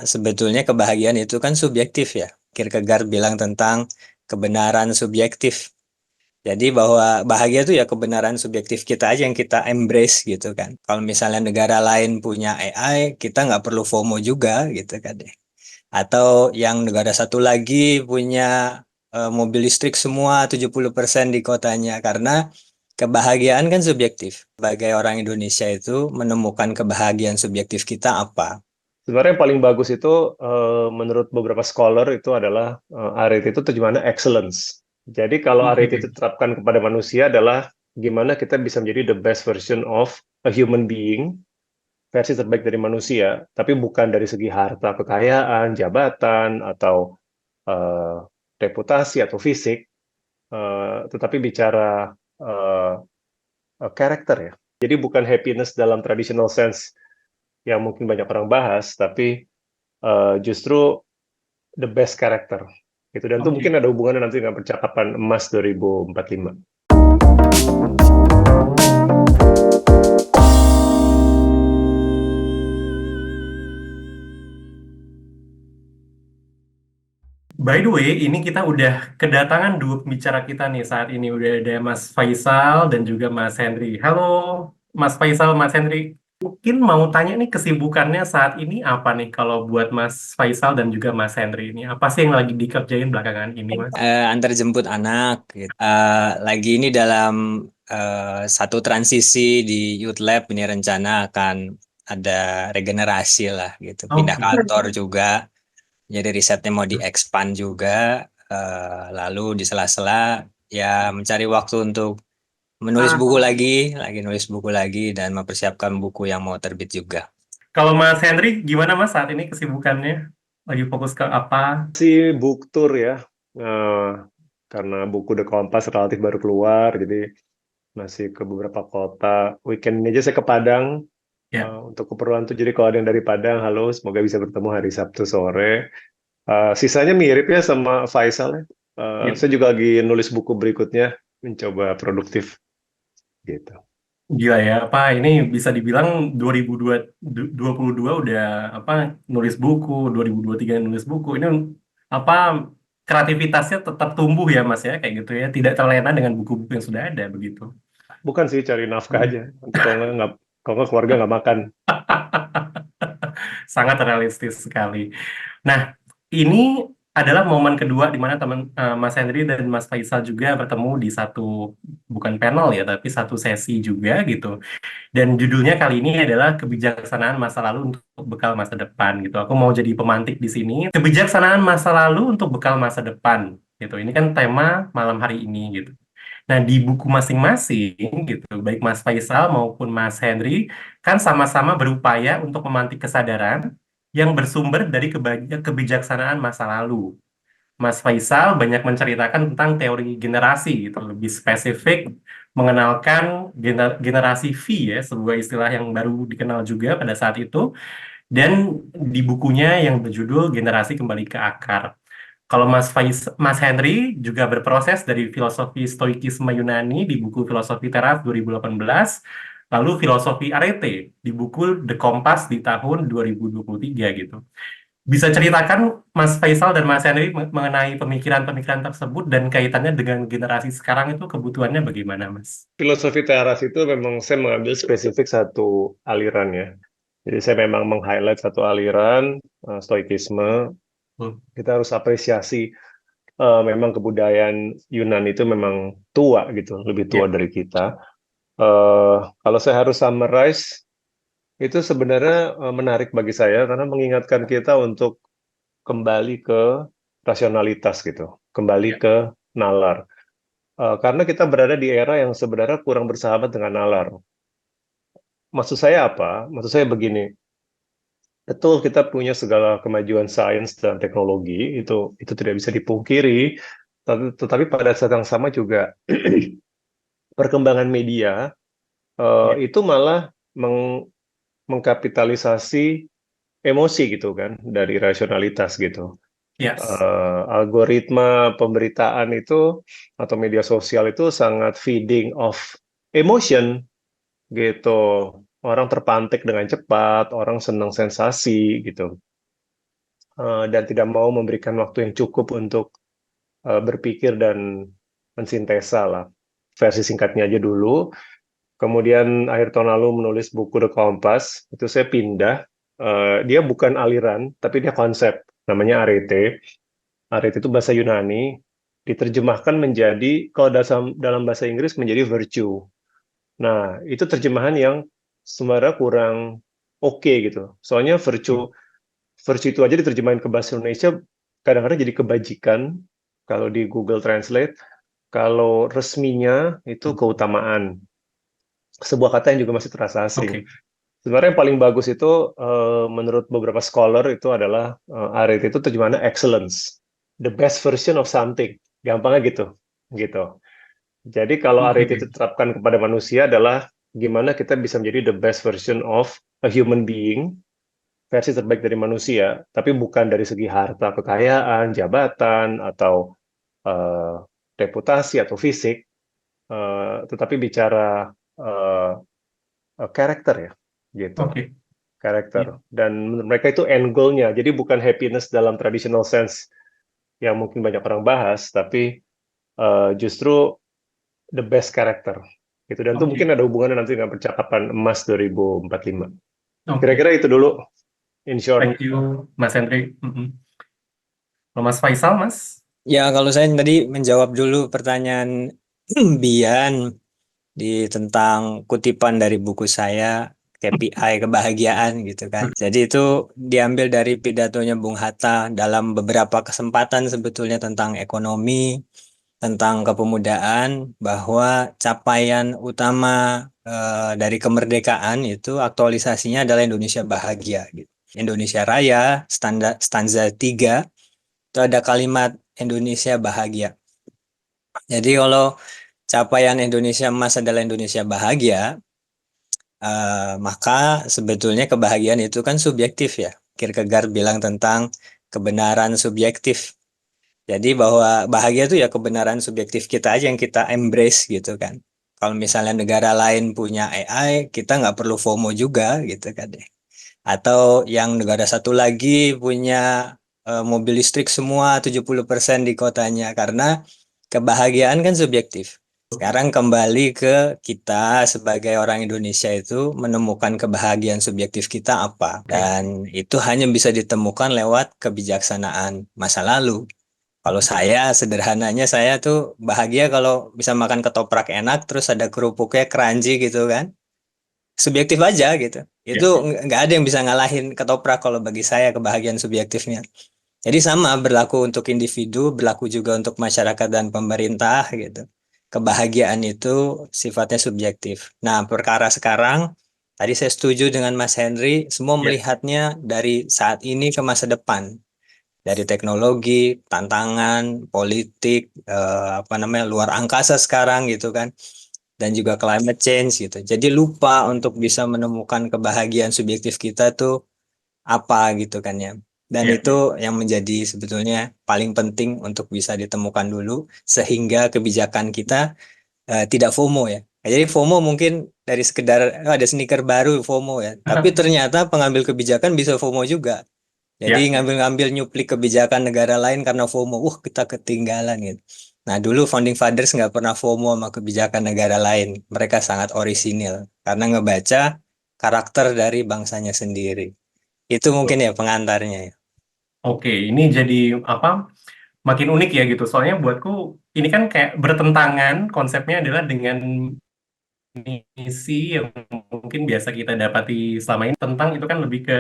Sebetulnya kebahagiaan itu kan subjektif ya. Kierkegaard bilang tentang kebenaran subjektif. Jadi bahwa bahagia itu ya kebenaran subjektif kita aja yang kita embrace gitu kan. Kalau misalnya negara lain punya AI, kita nggak perlu FOMO juga gitu kan. Atau yang negara satu lagi punya mobil listrik semua 70% di kotanya. Karena kebahagiaan kan subjektif. Sebagai orang Indonesia itu menemukan kebahagiaan subjektif kita apa? Sebenarnya yang paling bagus itu menurut beberapa scholar itu adalah arete itu terjemahannya excellence. Jadi kalau arete itu Oke. diterapkan kepada manusia adalah gimana kita bisa menjadi the best version of a human being, versi terbaik dari manusia, tapi bukan dari segi harta, kekayaan, jabatan, atau eh, reputasi atau fisik, tetapi bicara eh, karakter ya. Jadi bukan happiness dalam traditional sense yang mungkin banyak orang bahas, tapi justru the best character gitu, dan itu Oke. mungkin ada hubungannya nanti dengan percakapan emas 2045. By the way, ini kita udah kedatangan dua pembicara kita nih saat ini. Udah ada Mas Faisal dan juga Mas Henry. Halo, Mas Faisal, Mas Henry. Mungkin mau tanya nih kesibukannya saat ini apa nih kalau buat Mas Faisal dan juga Mas Henry ini? Apa sih yang lagi dikerjain belakangan ini, Mas? Antar jemput anak gitu. Lagi ini dalam satu transisi di Youth Lab, ini rencana akan ada regenerasi lah gitu, pindah Oke. kantor juga, jadi risetnya mau diekspan juga. Lalu di sela-sela ya mencari waktu untuk menulis Ah, buku lagi nulis buku lagi dan mempersiapkan buku yang mau terbit juga. kalau Mas Henry gimana Mas saat ini kesibukannya? Lagi fokus ke apa? Si book tour ya, eh, karena buku The Kompas relatif baru keluar, jadi masih ke beberapa kota. Weekend ini aja saya ke Padang Ya. untuk keperluan tuh. Jadi kalau ada yang dari Padang, halo, semoga bisa bertemu hari Sabtu sore. Sisanya mirip ya sama Faisal ya. Ya. Saya juga lagi nulis buku berikutnya, mencoba produktif gitu. Gila ya, apa ini bisa dibilang 2022 udah apa nulis buku, 2023 nulis buku. Ini apa kreativitasnya tetap tumbuh ya Mas ya kayak gitu ya, tidak terlena dengan buku-buku yang sudah ada begitu. Bukan sih, cari nafkah aja. Nanti kalau nggak keluarga nggak makan. Sangat realistis sekali. Nah, ini adalah momen kedua di mana Mas Henry dan Mas Faisal juga bertemu di satu bukan panel ya, tapi satu sesi juga gitu. Dan judulnya kali ini adalah kebijaksanaan masa lalu untuk bekal masa depan gitu. Aku mau jadi pemantik di sini. Kebijaksanaan masa lalu untuk bekal masa depan gitu. Ini kan tema malam hari ini gitu. Nah, di buku masing-masing gitu, baik Mas Faisal maupun Mas Henry kan sama-sama berupaya untuk memantik kesadaran yang bersumber dari kebijaksanaan masa lalu. Mas Faisal banyak menceritakan tentang teori generasi gitu, lebih spesifik mengenalkan generasi V ya, sebuah istilah yang baru dikenal juga pada saat itu, dan di bukunya yang berjudul Generasi Kembali ke Akar. Kalau Mas Henry juga berproses dari filosofi Stoikisme Yunani di buku Filosofi Teras 2018, lalu filosofi Arete di buku The Compass di tahun 2023 gitu. Bisa ceritakan Mas Faisal dan Mas Henry mengenai pemikiran-pemikiran tersebut dan kaitannya dengan generasi sekarang itu kebutuhannya bagaimana, Mas? Filosofi teras itu memang saya mengambil spesifik satu aliran ya. Jadi saya memang meng-highlight satu aliran, Stoikisme. Hmm. Kita harus apresiasi memang kebudayaan Yunan itu memang tua gitu, lebih tua Ya, dari kita. Kalau saya harus summarize, itu sebenarnya menarik bagi saya karena mengingatkan kita untuk kembali ke rasionalitas gitu, kembali ya, ke nalar. Karena kita berada di era yang sebenarnya kurang bersahabat dengan nalar. Maksud saya apa? Maksud saya begini, betul kita punya segala kemajuan sains dan teknologi, itu tidak bisa dipungkiri, tetapi pada saat yang sama juga perkembangan media ya, itu malah mengkapitalisasi emosi gitu kan dari rasionalitas gitu. yes, Algoritma pemberitaan itu atau media sosial itu sangat feeding of emotion gitu. Orang terpantik dengan cepat, orang senang sensasi gitu. dan tidak mau memberikan waktu yang cukup untuk berpikir dan mensintesa lah. Versi singkatnya aja dulu. Kemudian akhir tahun lalu menulis buku The Compass, itu saya pindah. Dia bukan aliran, tapi dia konsep. Namanya arete. Arete itu bahasa Yunani, diterjemahkan menjadi, kalau dalam bahasa Inggris menjadi virtue. Nah, itu terjemahan yang sebenarnya kurang oke gitu. Soalnya virtue, virtue itu aja diterjemahin ke bahasa Indonesia, kadang-kadang jadi kebajikan kalau di Google Translate. Kalau resminya itu keutamaan. Sebuah kata yang juga masih terasa asing. Oke. Sebenarnya yang paling bagus itu menurut beberapa scholar itu adalah arete itu terjemahannya excellence, the best version of something. Gampangnya gitu, gitu. Jadi kalau arete itu Oke. diterapkan kepada manusia adalah gimana kita bisa menjadi the best version of a human being, versi terbaik dari manusia, tapi bukan dari segi harta, kekayaan, jabatan, atau eh, reputasi atau fisik, tetapi bicara eh, karakter ya, gitu. Oke. Karakter. Iya. Dan menurut mereka itu end goal-nya. Jadi bukan happiness dalam traditional sense yang mungkin banyak orang bahas, tapi justru the best character. Gitu. Dan itu Oke. mungkin ada hubungannya nanti dengan percakapan emas 2045. Oke. Kira-kira itu dulu, in short. Thank you, Mas Henry. Kalau Mas Faisal, Mas? Ya, kalau saya tadi menjawab dulu pertanyaan Bian di tentang kutipan dari buku saya KPI kebahagiaan gitu kan. Jadi itu diambil dari pidatonya Bung Hatta dalam beberapa kesempatan sebetulnya tentang ekonomi, tentang kepemudaan, bahwa capaian utama dari kemerdekaan itu aktualisasinya adalah Indonesia bahagia gitu. Indonesia Raya, stanza 3 itu ada kalimat Indonesia bahagia. Jadi kalau capaian Indonesia emas adalah Indonesia bahagia, maka sebetulnya kebahagiaan itu kan subjektif ya. Kierkegaard bilang tentang kebenaran subjektif. Jadi bahwa bahagia itu ya kebenaran subjektif kita aja yang kita embrace gitu kan. Kalau misalnya negara lain punya AI, kita nggak perlu FOMO juga gitu kan deh. Atau yang negara satu lagi punya mobil listrik semua 70% di kotanya, karena kebahagiaan kan subjektif. Sekarang kembali ke kita sebagai orang Indonesia itu menemukan kebahagiaan subjektif kita apa. Oke. Dan itu hanya bisa ditemukan lewat kebijaksanaan masa lalu. Kalau saya sederhananya saya tuh bahagia kalau bisa makan ketoprak enak terus ada kerupuknya crunchy gitu kan. Subjektif aja gitu. Itu Ya. nggak ada yang bisa ngalahin ketoprak kalau bagi saya kebahagiaan subjektifnya. Jadi sama berlaku untuk individu, berlaku juga untuk masyarakat dan pemerintah gitu. Kebahagiaan itu sifatnya subjektif. Nah, perkara sekarang, tadi saya setuju dengan Mas Henry, semua Ya. melihatnya dari saat ini ke masa depan. Dari teknologi, tantangan, politik, apa namanya, luar angkasa sekarang gitu kan. Dan juga climate change gitu. Jadi lupa untuk bisa menemukan kebahagiaan subjektif kita tuh apa gitu kan ya. Dan Ya. itu yang menjadi sebetulnya paling penting untuk bisa ditemukan dulu sehingga kebijakan kita tidak FOMO ya. Jadi FOMO mungkin dari sekedar "Oh, ada sneaker baru FOMO ya. Tapi ternyata pengambil kebijakan bisa FOMO juga. Ya. Jadi ngambil-ngambil nyuplik kebijakan negara lain karena FOMO. Kita ketinggalan gitu. Nah, dulu founding fathers nggak pernah FOMO sama kebijakan negara lain. Mereka sangat orisinil karena ngebaca karakter dari bangsanya sendiri. Itu mungkin ya pengantarnya ya. Oke, ini jadi apa? Makin unik ya gitu. Soalnya buatku ini kan kayak bertentangan konsepnya adalah dengan misi yang mungkin biasa kita dapati selama ini tentang itu kan lebih ke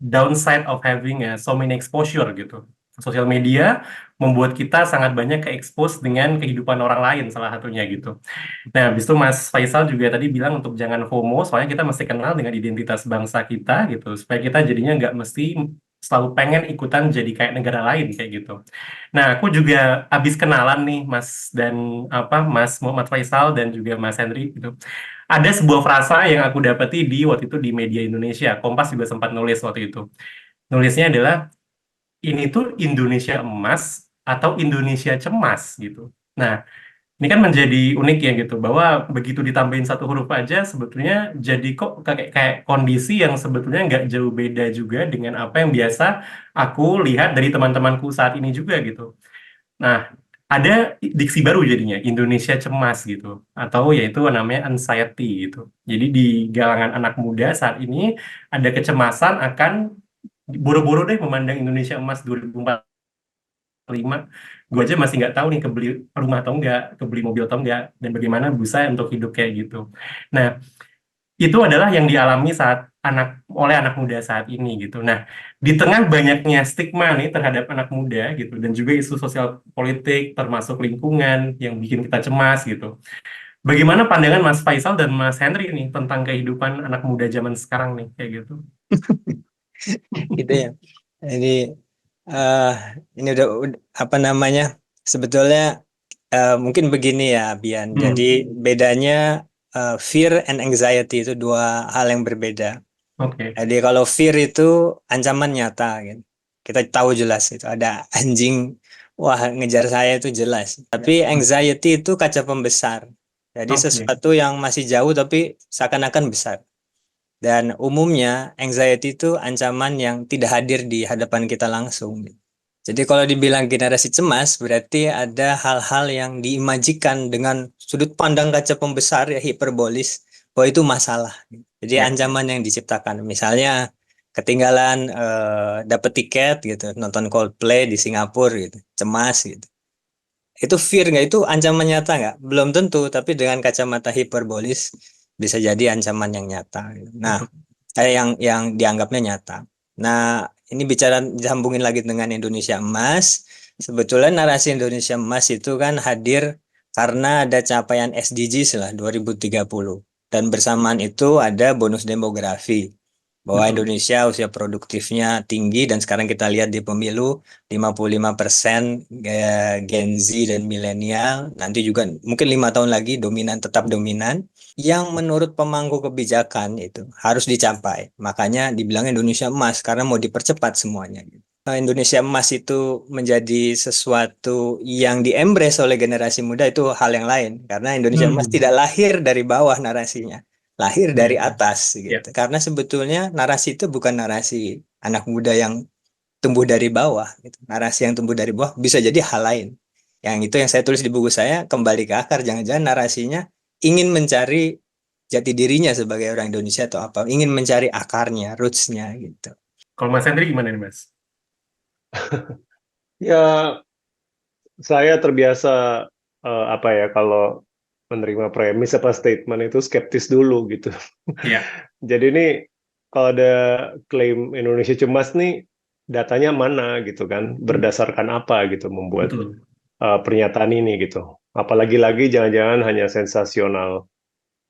downside of having so many exposure gitu. Sosial media membuat kita sangat banyak ke-expose dengan kehidupan orang lain salah satunya gitu. Nah, habis itu Mas Faisal juga tadi bilang untuk jangan FOMO, soalnya kita mesti kenal dengan identitas bangsa kita gitu, supaya kita jadinya nggak mesti selalu pengen ikutan jadi kayak negara lain kayak gitu. Nah, aku juga habis kenalan nih Mas dan Mas Muhammad Faisal dan juga Mas Henry gitu. Ada sebuah frasa yang aku dapati di waktu itu di media Indonesia, Kompas juga sempat nulis waktu itu. Nulisnya adalah ini tuh Indonesia emas atau Indonesia cemas gitu. Nah, Ini kan menjadi unik ya gitu, bahwa begitu ditambahin satu huruf aja sebetulnya jadi kok kayak kondisi yang sebetulnya nggak jauh beda juga dengan apa yang biasa aku lihat dari teman-temanku saat ini juga gitu. Nah, ada diksi baru jadinya, Indonesia cemas gitu, atau yaitu namanya anxiety gitu. Jadi di galangan anak muda saat ini ada kecemasan akan boro-boro deh memandang Indonesia emas 2045. Gue aja masih nggak tahu nih kebeli rumah atau enggak, kebeli mobil atau enggak, dan bagaimana bisa untuk hidup kayak gitu. Nah, itu adalah yang dialami oleh anak muda saat ini gitu. Nah, di tengah banyaknya stigma nih terhadap anak muda gitu dan juga isu sosial politik termasuk lingkungan yang bikin kita cemas gitu. Bagaimana pandangan Mas Faisal dan Mas Henry nih tentang kehidupan anak muda zaman sekarang nih kayak gitu? Gitu ya. Jadi eh ini apa namanya? Sebetulnya mungkin begini ya, Bian. Jadi bedanya fear and anxiety itu dua hal yang berbeda. Oke. Jadi kalau fear itu ancaman nyata gitu. Kita tahu jelas itu ada anjing, wah ngejar saya itu jelas. Tapi anxiety itu kaca pembesar. Jadi Oke. sesuatu yang masih jauh tapi seakan-akan besar. Dan umumnya anxiety itu ancaman yang tidak hadir di hadapan kita langsung. Jadi kalau dibilang generasi cemas, berarti ada hal-hal yang diimajikan dengan sudut pandang kaca pembesar ya hiperbolis, bahwa itu masalah. Jadi Ya. ancaman yang diciptakan. Misalnya ketinggalan dapet tiket gitu, nonton Coldplay di Singapura gitu, cemas gitu. Itu fear nggak? Itu ancaman nyata nggak? Belum tentu, tapi dengan kacamata hiperbolis bisa jadi ancaman yang nyata. Nah, yang dianggapnya nyata. Nah, ini bicara disambungin lagi dengan Indonesia Emas. Sebetulnya narasi Indonesia Emas itu kan hadir karena ada capaian SDGs lah 2030. Dan bersamaan itu ada bonus demografi bahwa Betul. Indonesia usia produktifnya tinggi dan sekarang kita lihat di pemilu 55% Gen Z dan milenial, nanti juga mungkin 5 tahun lagi tetap dominan, yang menurut pemangku kebijakan itu harus dicapai. Makanya dibilang Indonesia emas karena mau dipercepat semuanya. Indonesia emas itu menjadi sesuatu yang diembrace oleh generasi muda itu hal yang lain karena Indonesia emas tidak lahir dari bawah narasinya, lahir dari atas Ya. gitu. Karena sebetulnya narasi itu bukan narasi anak muda yang tumbuh dari bawah gitu. Narasi yang tumbuh dari bawah bisa jadi hal lain. Yang itu yang saya tulis di buku saya, kembali ke akar, jangan-jangan narasinya ingin mencari jati dirinya sebagai orang Indonesia atau apa, ingin mencari akarnya, roots-nya gitu. Kalau Mas Henry gimana nih, Mas? Ya, saya terbiasa apa ya kalau menerima premis apa statement itu skeptis dulu gitu. Ya. Jadi ini kalau ada klaim Indonesia cemas nih datanya mana gitu kan, berdasarkan apa gitu membuat Betul. pernyataan ini gitu. Apalagi lagi jangan-jangan hanya sensasional,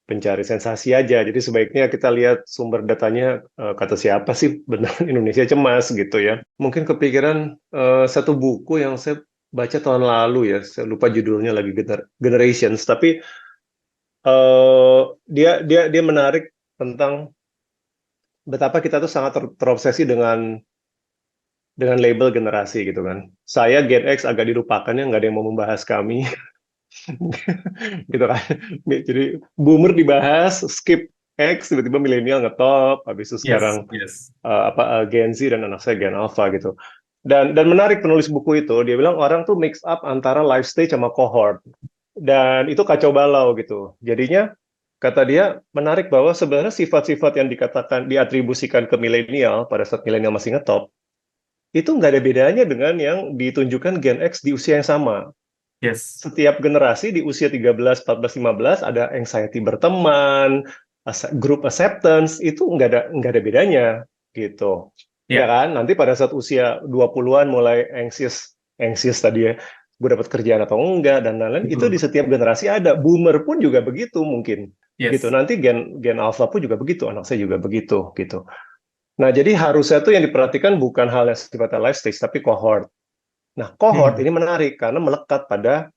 pencari sensasi aja. Jadi sebaiknya kita lihat sumber datanya kata siapa sih benar Indonesia cemas gitu ya. Mungkin kepikiran satu buku yang saya baca tahun lalu ya, saya lupa judulnya lagi Generations, tapi dia menarik tentang betapa kita tuh sangat terobsesi dengan label generasi gitu kan. Saya Gen X agak dilupakan ya, nggak ada yang mau membahas kami. Gitu kan. Jadi boomer dibahas, skip X, tiba-tiba milenial ngetop, habis itu Yes. sekarang Yes. Gen Z dan anak saya Gen Alpha gitu. Dan menarik penulis buku itu, dia bilang orang tuh mix up antara life stage sama cohort. Dan itu kacau balau gitu. Jadinya kata dia menarik bahwa sebenarnya sifat-sifat yang diatribusikan ke milenial pada saat milenial masih ngetop, itu nggak ada bedanya dengan yang ditunjukkan Gen X di usia yang sama. Yes. Setiap generasi di usia 13, 14, 15 ada anxiety berteman, group acceptance, itu nggak ada bedanya gitu. Ya Ya. kan? Nanti pada saat usia 20-an mulai anxious tadi ya, gue dapat kerjaan atau enggak dan lain-lain, itu di Betul. setiap generasi ada. Boomer pun juga begitu mungkin. Gitu. Yes. Nanti gen alpha pun juga begitu, anak saya juga begitu gitu. Nah, jadi harusnya tuh yang diperhatikan bukan hal yang sifatnya life stage tapi cohort. Nah, cohort ini menarik karena melekat pada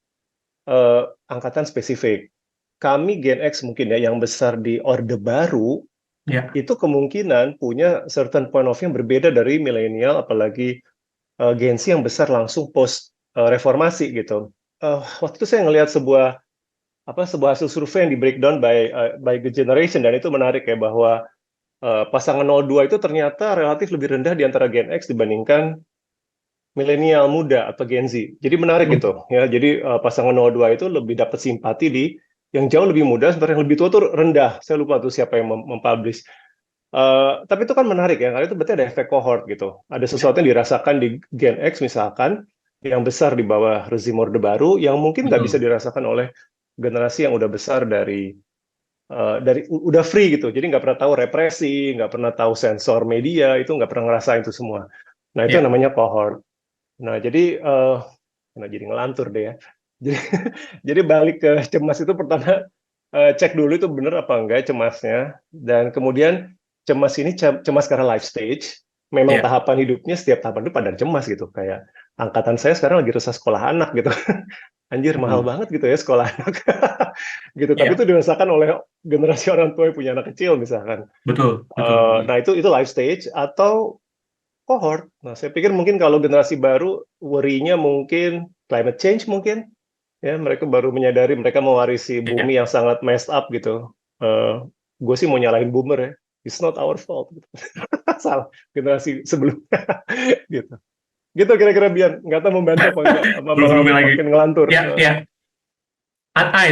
angkatan spesifik. Kami Gen X mungkin ya yang besar di Orde Baru Ya. itu kemungkinan punya certain point of view yang berbeda dari milenial, apalagi Gen Z yang besar langsung post reformasi gitu. Waktu itu saya ngelihat sebuah sebuah hasil survei yang di breakdown by the generation, dan itu menarik ya, bahwa pasangan 02 itu ternyata relatif lebih rendah di antara Gen X dibandingkan milenial muda atau Gen Z. Jadi menarik Hmm. gitu ya. Jadi pasangan 02 itu lebih dapat simpati di yang jauh lebih muda, sementara yang lebih tua tuh rendah. Saya lupa tuh siapa yang mempublish. Tapi itu kan menarik ya, karena itu berarti ada efek cohort gitu. Ada sesuatu yang dirasakan di Gen X misalkan, yang besar di bawah rezim Orde Baru, yang mungkin nggak bisa Betul. dirasakan oleh generasi yang udah besar dari udah free gitu. Jadi nggak pernah tahu represi, nggak pernah tahu sensor media, itu nggak pernah ngerasain itu semua. Nah itu yang Ya, namanya cohort. Nah, jadi ngelantur deh ya. Jadi, jadi balik ke cemas itu, pertama cek dulu itu bener apa enggak cemasnya, dan kemudian cemas ini cemas karena life stage. Memang ya, tahapan hidupnya, setiap tahapan itu pada cemas gitu. Kayak angkatan saya sekarang lagi resah sekolah anak gitu. Anjir, mahal betul. banget gitu ya sekolah anak. Gitu. Tapi itu Ya, dirasakan oleh generasi orang tua yang punya anak kecil misalkan. betul, betul. Nah itu life stage atau cohort. Nah, saya pikir mungkin kalau generasi baru, worry-nya mungkin climate change mungkin. Ya, mereka baru menyadari mereka mewarisi Ya, bumi yang sangat messed up gitu. Gue sih mau nyalahin boomer ya. It's not our fault. Gitu. Salah generasi sebelumnya. Gitu. Gitu kira-kira, Bian. Nggak tahu membantu apa enggak. Apa belum malah sebelumnya lagi. makin ngelantur. Ya, ya.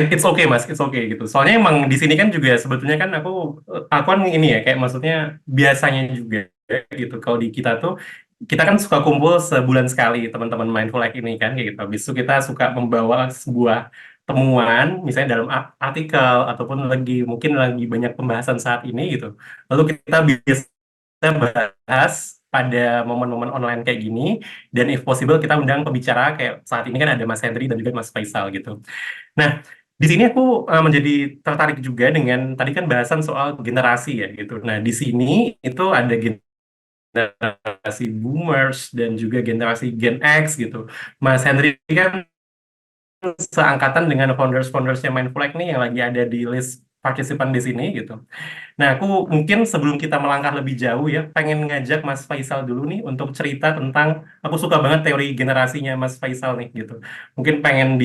It's okay mas, it's okay gitu. Soalnya emang di sini kan juga sebetulnya kan aku kan ini ya kayak maksudnya biasanya juga gitu. Kalau di kita tuh kita kan suka kumpul sebulan sekali teman-teman Mindful Like ini kan kayak gitu. Habis itu kita suka membawa sebuah temuan misalnya dalam artikel ataupun mungkin lagi banyak pembahasan saat ini gitu. Lalu kita bahas pada momen-momen online kayak gini dan if possible kita undang pembicara kayak saat ini kan ada Mas Henry dan juga Mas Faisal gitu. Nah, di sini aku menjadi tertarik juga dengan tadi kan bahasan soal generasi ya gitu. Nah, di sini itu ada generasi boomers dan juga generasi Gen X gitu. Mas Henry kan seangkatan dengan founders-foundersnya Mindful nih yang lagi ada di list partisipan di sini gitu. Nah, aku mungkin sebelum kita melangkah lebih jauh ya, pengen ngajak Mas Faisal dulu nih untuk cerita tentang, aku suka banget teori generasinya Mas Faisal nih gitu. Mungkin pengen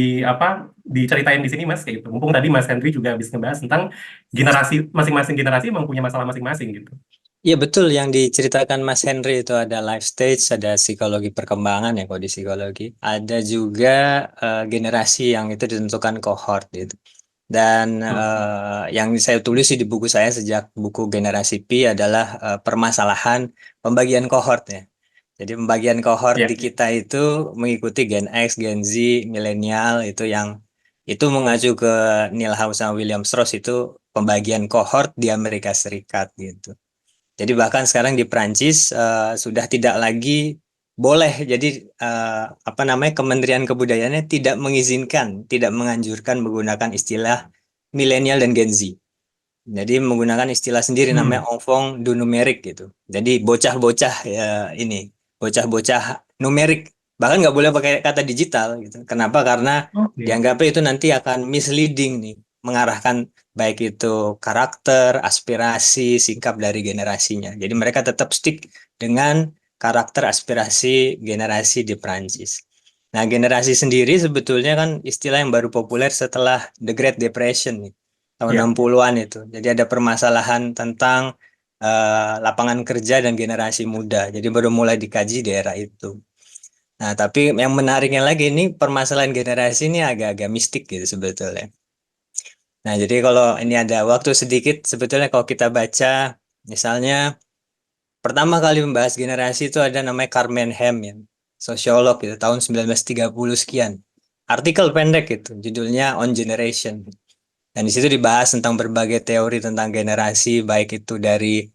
diceritain di sini Mas kayak gitu. Mumpung tadi Mas Henry juga habis ngebahas tentang generasi, masing-masing generasi emang punya masalah masing-masing gitu. Iya betul, yang diceritakan Mas Henry itu ada life stage, ada psikologi perkembangan ya kalau di psikologi. Ada juga generasi yang itu ditentukan cohort gitu. Dan Hmm. yang saya tulis sih di buku saya sejak buku Generasi Pi adalah permasalahan pembagian cohort ya. Jadi pembagian cohort di Ya. kita itu mengikuti Gen X, Gen Z, milenial itu yang itu mengacu ke Neil Howe sama William Strauss, itu pembagian cohort di Amerika Serikat gitu. Jadi bahkan sekarang di Prancis sudah tidak lagi boleh. Jadi apa namanya, Kementerian Kebudayaannya tidak mengizinkan, tidak menganjurkan menggunakan istilah milenial dan Gen Z. Jadi menggunakan istilah sendiri namanya Hmm. enfant du numérique gitu. Jadi bocah-bocah ya ini, bocah-bocah numerik. Bahkan nggak boleh pakai kata digital gitu. Kenapa? Karena Oke. dianggapnya itu nanti akan misleading nih, mengarahkan baik itu karakter, aspirasi, sikap dari generasinya. Jadi mereka tetap stick dengan karakter aspirasi generasi di Prancis. Nah, generasi sendiri sebetulnya kan istilah yang baru populer setelah The Great Depression nih, tahun Ya. 60-an itu. Jadi ada permasalahan tentang lapangan kerja dan generasi muda. Jadi baru mulai dikaji di era itu. Nah, tapi yang menariknya lagi ini permasalahan generasi ini agak-agak mistik gitu sebetulnya. Nah, jadi kalau ini ada waktu sedikit, sebetulnya kalau kita baca, misalnya pertama kali membahas generasi itu ada namanya Carmen Ham ya, sosiolog itu tahun 1930 sekian. Artikel pendek itu, judulnya On Generation. Dan di situ dibahas tentang berbagai teori tentang generasi, baik itu dari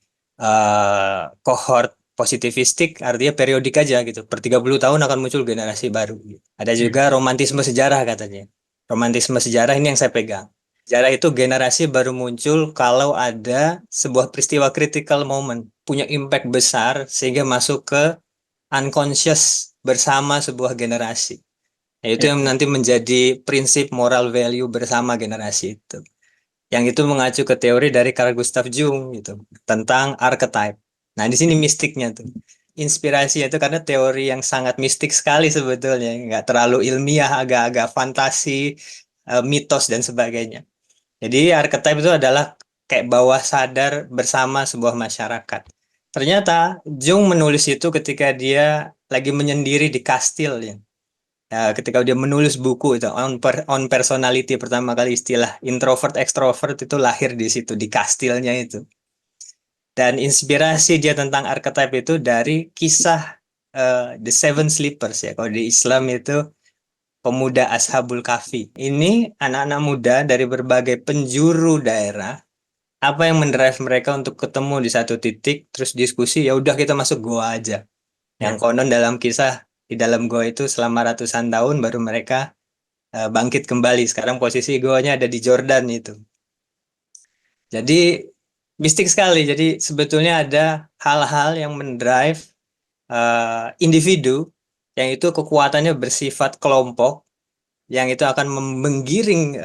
cohort positivistik, artinya periodik aja gitu. Per 30 tahun akan muncul generasi baru. Ada Ya. juga romantisme sejarah katanya. Romantisme sejarah ini yang saya pegang. Sejarah itu generasi baru muncul kalau ada sebuah peristiwa critical moment, punya impact besar sehingga masuk ke unconscious bersama sebuah generasi. Itu Ya. yang nanti menjadi prinsip moral value bersama generasi itu. Yang itu mengacu ke teori dari Carl Gustav Jung gitu, tentang archetype. Nah, di sini mistiknya tuh. Inspirasi itu karena teori yang sangat mistik sekali sebetulnya, nggak terlalu ilmiah, agak-agak fantasi, mitos dan sebagainya. Jadi archetype itu adalah kayak bawah sadar bersama sebuah masyarakat. Ternyata Jung menulis itu ketika dia lagi menyendiri di kastil ya. Ketika dia menulis buku itu on personality, pertama kali istilah introvert extrovert itu lahir di situ di kastilnya itu. Dan inspirasi dia tentang archetype itu dari kisah The Seven Sleepers ya. Kalau di Islam itu pemuda Ashabul Kahfi. Ini anak-anak muda dari berbagai penjuru daerah. Apa yang mendrive mereka untuk ketemu di satu titik, terus diskusi, ya udah kita masuk goa aja. Yang Ya. konon dalam kisah di dalam goa itu selama ratusan tahun baru mereka bangkit kembali. Sekarang posisi goanya ada di Jordan itu. Jadi mistik sekali. Jadi sebetulnya ada hal-hal yang mendrive individu yang itu kekuatannya bersifat kelompok, yang itu akan menggiring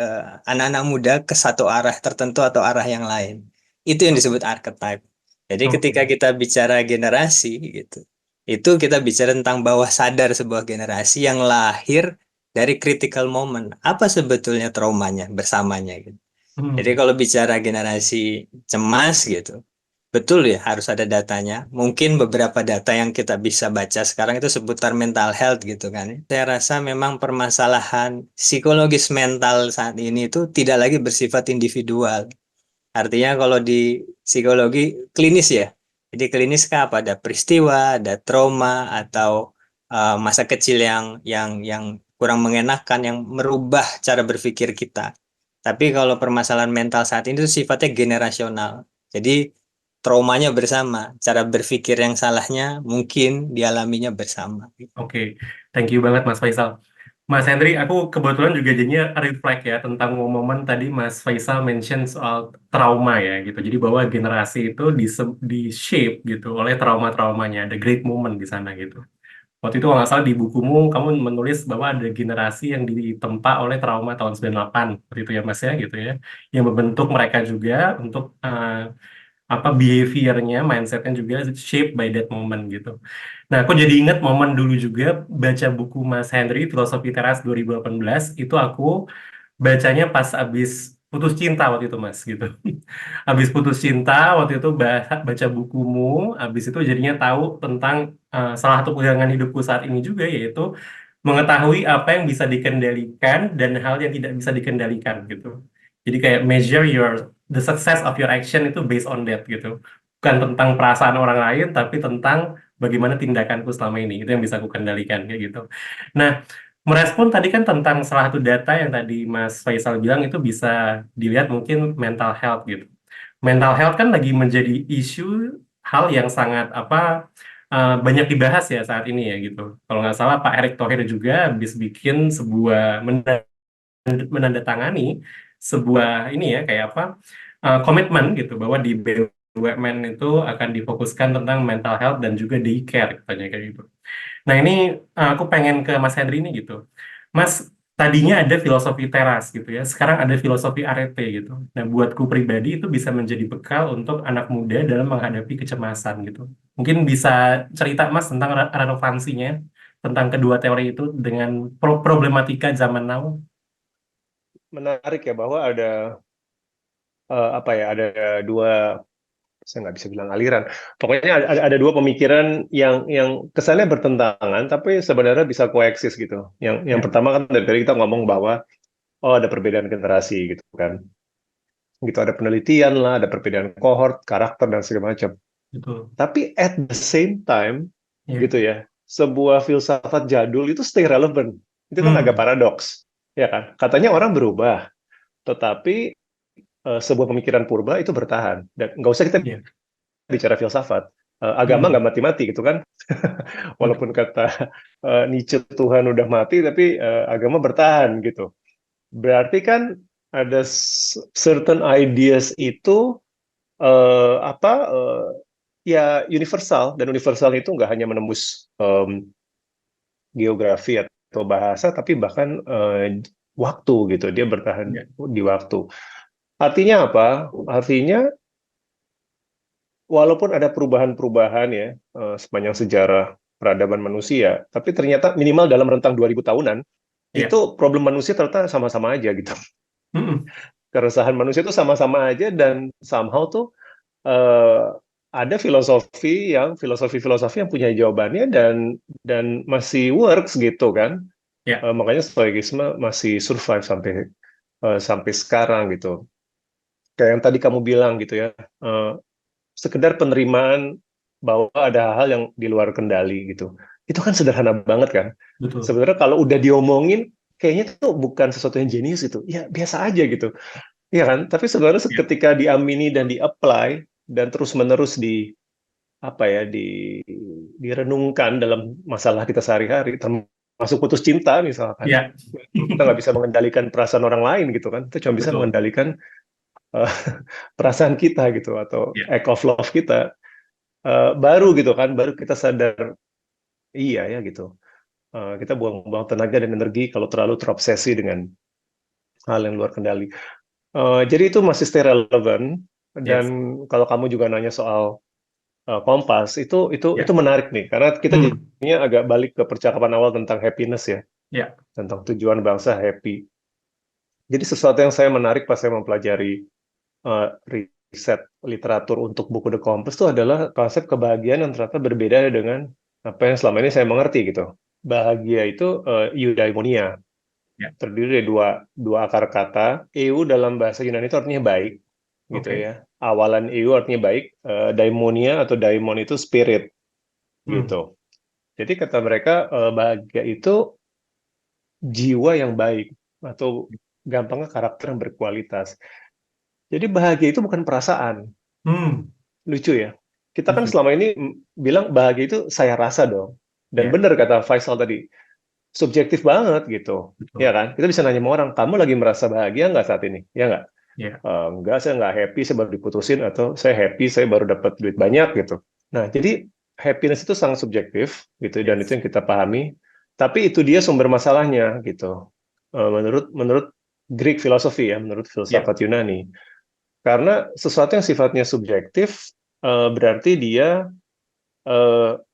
anak-anak muda ke satu arah tertentu atau arah yang lain. Itu yang disebut archetype. Jadi ketika Oke. kita bicara generasi gitu, itu kita bicara tentang bawah sadar sebuah generasi yang lahir dari critical moment. Apa sebetulnya traumanya bersamanya gitu. Jadi Hmm. kalau bicara generasi cemas gitu, betul ya harus ada datanya. Mungkin beberapa data yang kita bisa baca sekarang itu seputar mental health gitu kan. Saya rasa memang permasalahan psikologis mental saat ini itu tidak lagi bersifat individual. Artinya kalau di psikologi klinis ya. Jadi klinis kan apa? Ada peristiwa, ada trauma atau masa kecil yang kurang mengenakan yang merubah cara berpikir kita. Tapi kalau permasalahan mental saat ini itu sifatnya generasional. Jadi traumanya bersama, cara berpikir yang salahnya mungkin dialaminya bersama. Oke, thank you banget Mas Faisal. Mas Henry, aku kebetulan juga jadinya reflect ya tentang momen tadi Mas Faisal mention soal trauma ya gitu. Jadi bahwa generasi itu di shape gitu oleh trauma-traumanya. Ada great moment di sana gitu. Waktu itu kalau nggak salah di bukumu kamu menulis bahwa ada generasi yang ditempa oleh trauma tahun 98 seperti itu ya Mas ya gitu ya. Yang membentuk mereka juga untuk apa behaviornya, mindsetnya juga shaped by that moment gitu. Nah, aku jadi ingat momen dulu juga baca buku Mas Henry, Filosofi Teras 2018, itu aku bacanya pas abis putus cinta waktu itu Mas gitu. Habis putus cinta waktu itu baca bukumu, habis itu jadinya tahu tentang salah satu pegangan hidupku saat ini juga yaitu mengetahui apa yang bisa dikendalikan dan hal yang tidak bisa dikendalikan gitu. Jadi kayak measure the success of your action itu based on that gitu. Bukan tentang perasaan orang lain tapi tentang bagaimana tindakanku selama ini. Itu yang bisa aku kendalikan kayak gitu. Nah, merespon tadi kan tentang salah satu data yang tadi Mas Faisal bilang itu bisa dilihat mungkin mental health gitu. Mental health kan lagi menjadi isu hal yang sangat banyak dibahas ya saat ini ya gitu. Kalau nggak salah Pak Erick Thohir juga habis bikin sebuah menandatangani sebuah ini ya kayak apa komitmen gitu bahwa di BUMN itu akan difokuskan tentang mental health dan juga daycare katanya kayak gitu. Nah ini aku pengen ke Mas Henry ini gitu. Mas, tadinya ada filosofi teras gitu ya, sekarang ada filosofi arete gitu. Nah buatku pribadi itu bisa menjadi bekal untuk anak muda dalam menghadapi kecemasan gitu. Mungkin bisa cerita Mas tentang relevansinya, tentang kedua teori itu dengan problematika zaman now. Menarik ya bahwa ada apa ya, ada dua, saya nggak bisa bilang aliran. Pokoknya ada dua pemikiran yang kesannya bertentangan, tapi sebenarnya bisa koeksis gitu. Yang Ya, pertama kan dari kita ngomong bahwa oh ada perbedaan generasi gitu kan. Gitu ada penelitian lah, ada perbedaan kohort, karakter dan segala macam. betul. Tapi at the same time Ya. gitu ya, sebuah filsafat jadul itu stay relevant. Itu kan agak Hmm. paradoks, ya kan? Katanya orang berubah, tetapi sebuah pemikiran purba itu bertahan. Dan nggak usah kita Ya. bicara filsafat. Agama Hmm. nggak mati-mati gitu kan. Betul. Walaupun kata Nietzsche Tuhan udah mati, tapi agama bertahan gitu. Berarti kan ada certain ideas itu ya universal, dan universal itu nggak hanya menembus geografi atau bahasa, tapi bahkan waktu gitu. Dia bertahan Ya. di waktu. Artinya apa? Artinya walaupun ada perubahan-perubahan ya sepanjang sejarah peradaban manusia, tapi ternyata minimal dalam rentang 2000 tahunan Iya. itu problem manusia ternyata sama-sama aja gitu. Mm-mm. Keresahan manusia itu sama-sama aja, dan somehow tuh eh, ada filosofi-filosofi yang punya jawabannya, dan masih works gitu kan. Ya, Makanya stoikisme masih survive sampai sekarang gitu. Kayak yang tadi kamu bilang gitu ya, eh, sekedar penerimaan bahwa ada hal-hal yang di luar kendali gitu. Itu kan sederhana banget kan. betul. Sebenarnya kalau udah diomongin, kayaknya tuh bukan sesuatu yang jenius gitu. Ya biasa aja gitu. Iya kan? Tapi sebenarnya Ya, ketika diamini dan di-apply dan terus-menerus apa ya direnungkan dalam masalah kita sehari-hari, termasuk putus cinta misalkan. ya, Kita nggak bisa mengendalikan perasaan orang lain gitu kan. Kita cuma bisa betul. mengendalikan eh, perasaan kita gitu, atau Ya, act of love kita. Baru gitu kan, baru kita sadar, iya ya gitu. Kita buang-buang tenaga dan energi kalau terlalu terobsesi dengan hal yang luar kendali. Jadi itu masih stay relevan. Dan yes, kalau kamu juga nanya soal Kompas, itu ya, menarik nih, karena kita hmm, jadinya agak balik ke percakapan awal tentang happiness ya, ya, tentang tujuan bangsa happy. Jadi sesuatu yang saya menarik pas saya mempelajari riset literatur untuk buku The Compass itu adalah konsep kebahagiaan yang ternyata berbeda dengan apa yang selama ini saya mengerti gitu. Bahagia itu eudaimonia, ya, terdiri dari dua akar kata. Eu dalam bahasa Yunani itu artinya baik, gitu oke, ya. Awalan eu artinya baik, daimonia atau daimon itu spirit, hmm, gitu. Jadi kata mereka bahagia itu jiwa yang baik, atau gampangnya karakter yang berkualitas. Jadi bahagia itu bukan perasaan. hmm, Lucu ya. Kita kan lucu, selama ini bilang bahagia itu saya rasa dong. Dan ya, benar kata Faisal tadi, subjektif banget gitu. Ya betul, kan? Kita bisa nanya sama orang, kamu lagi merasa bahagia nggak saat ini? Ya nggak? ya, Enggak, saya nggak happy, saya baru diputusin, atau saya happy, saya baru dapat duit banyak gitu. Nah, jadi happiness itu sangat subjektif gitu, dan itu yes, yang kita pahami. Tapi itu dia sumber masalahnya gitu. Menurut Greek filosofi ya, menurut ya, filsafat Yunani. Karena sesuatu yang sifatnya subjektif berarti dia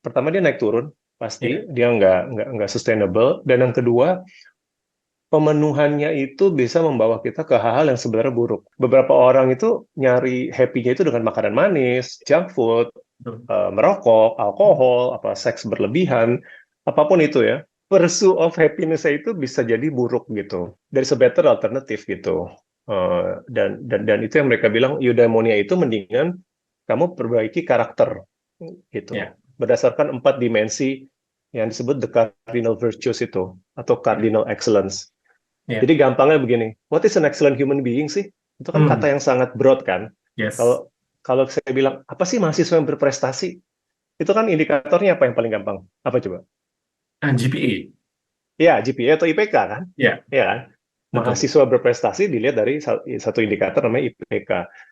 pertama dia naik turun, pasti ya, dia nggak sustainable, dan yang kedua pemenuhannya itu bisa membawa kita ke hal-hal yang sebenarnya buruk. Beberapa orang itu nyari happy-nya itu dengan makanan manis, junk food, betul, merokok, alkohol, apa seks berlebihan, apapun itu ya. Pursuit of happiness-nya itu bisa jadi buruk gitu. There's a better alternative gitu. Dan itu yang mereka bilang eudaimonia itu mendingan kamu perbaiki karakter gitu. ya, Berdasarkan 4 dimensi yang disebut the cardinal virtues itu, atau ya, cardinal excellence. ya, Jadi gampangnya begini, what is an excellent human being sih? Itu kan hmm, kata yang sangat broad kan. yes, Kalau kalau saya bilang apa sih mahasiswa yang berprestasi? Itu kan indikatornya apa yang paling gampang? Apa coba? GPA, Ya, GPA atau IPK kan? ya, Ya kan? betul, Mahasiswa berprestasi dilihat dari satu indikator namanya IPK.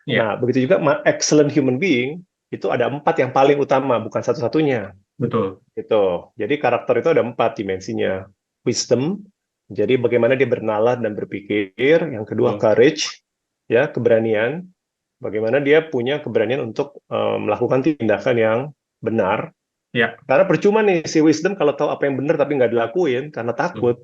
ya, Nah, begitu juga excellent human being itu ada 4 yang paling utama, bukan satu-satunya. betul, Gitu. Jadi karakter itu ada 4 dimensinya. Wisdom, jadi bagaimana dia bernalar dan berpikir. Yang kedua betul, courage, ya keberanian. Bagaimana dia punya keberanian untuk melakukan tindakan yang benar. ya, Karena percuma nih si wisdom kalau tahu apa yang benar tapi nggak dilakuin karena betul, takut,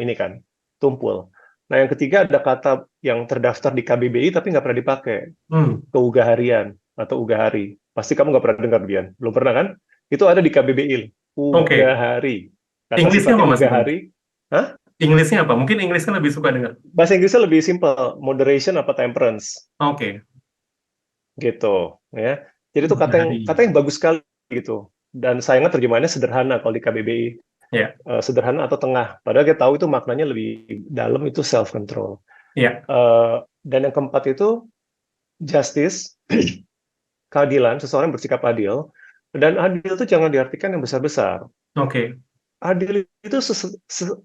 ini kan tumpul. Nah yang ketiga ada kata yang terdaftar di KBBI tapi nggak pernah dipakai, hmm, keugaharian atau ugahari. Pasti kamu nggak pernah dengar, Bian. Belum pernah kan? Itu ada di KBBI. oke, Ugahari. Kata Inggrisnya sifatnya apa Mas Ivan? ugahari. Hah? Inggrisnya apa? Mungkin Inggris kan lebih suka dengar. Bahasa Inggrisnya lebih simple. Moderation apa temperance. Oke, Gitu. Ya. Jadi itu dari, kata yang bagus sekali gitu. Dan sayangnya terjemahannya sederhana kalau di KBBI. ya, Sederhana atau tengah. Padahal kita tahu itu maknanya lebih dalam, itu self-control. ya, Dan yang keempat itu justice, keadilan. Seseorang bersikap adil. Dan adil itu jangan diartikan yang besar-besar. oke, Adil itu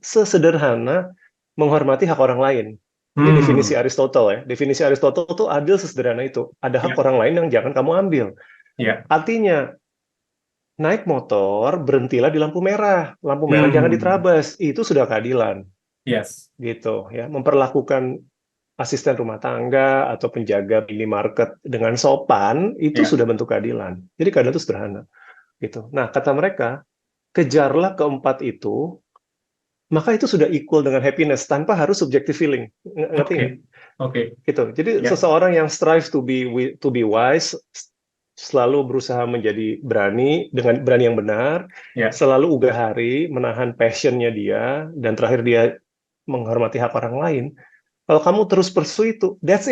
sesederhana menghormati hak orang lain. Ini definisi hmm, Aristotle ya. Definisi Aristotle itu adil sesederhana itu. Ada hak ya, orang lain yang jangan kamu ambil. ya, Artinya, naik motor, berhentilah di lampu merah. Lampu merah jangan hmm, diterabas. Itu sudah keadilan. yes, Gitu ya. Memperlakukan asisten rumah tangga atau penjaga minimarket dengan sopan, itu ya, sudah bentuk keadilan. Jadi keadilan itu sederhana. Gitu. Nah, kata mereka, kejarlah keempat itu maka itu sudah equal dengan happiness tanpa harus subjective feeling. Ngerti nggak? Oke. Gitu. Jadi Ya. seseorang yang strive to be wise, selalu berusaha menjadi berani dengan berani yang benar, Ya. selalu ugah hari, menahan passionnya dia, dan terakhir dia menghormati hak orang lain. Kalau kamu terus pursue itu, that's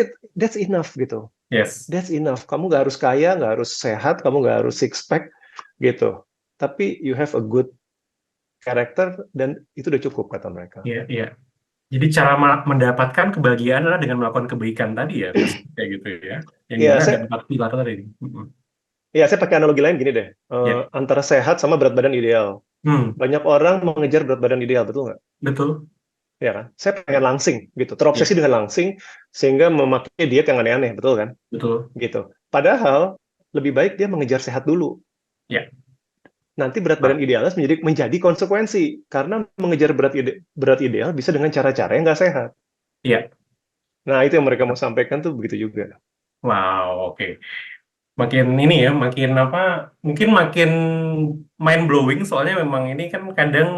enough gitu. Yes. That's enough. Kamu nggak harus kaya, nggak harus sehat, kamu nggak harus six pack gitu. Tapi you have a good character dan itu udah cukup kata mereka. Iya, iya. Jadi cara mendapatkan kebahagiaan adalah dengan melakukan kebaikan tadi ya, Mas, kayak gitu ya. Yang Iya, dimana ada saya 4 pilar tadi. saya pakai analogi lain gini deh. Ya. Antara sehat sama berat badan ideal. Banyak orang mengejar berat badan ideal, betul nggak? Betul. Ya kan? Saya pengen langsing gitu, terobsesi Ya, dengan langsing sehingga memakai diet yang aneh-aneh, betul kan? betul. Gitu. Padahal lebih baik dia mengejar sehat dulu. Ya. Nanti berat badan idealnya menjadi konsekuensi karena mengejar berat ideal bisa dengan cara-cara yang nggak sehat. Iya. Nah, itu yang mereka mau sampaikan tuh begitu juga. Wow, oke. Makin ini ya, makin apa, mungkin makin mind blowing soalnya memang ini kan kadang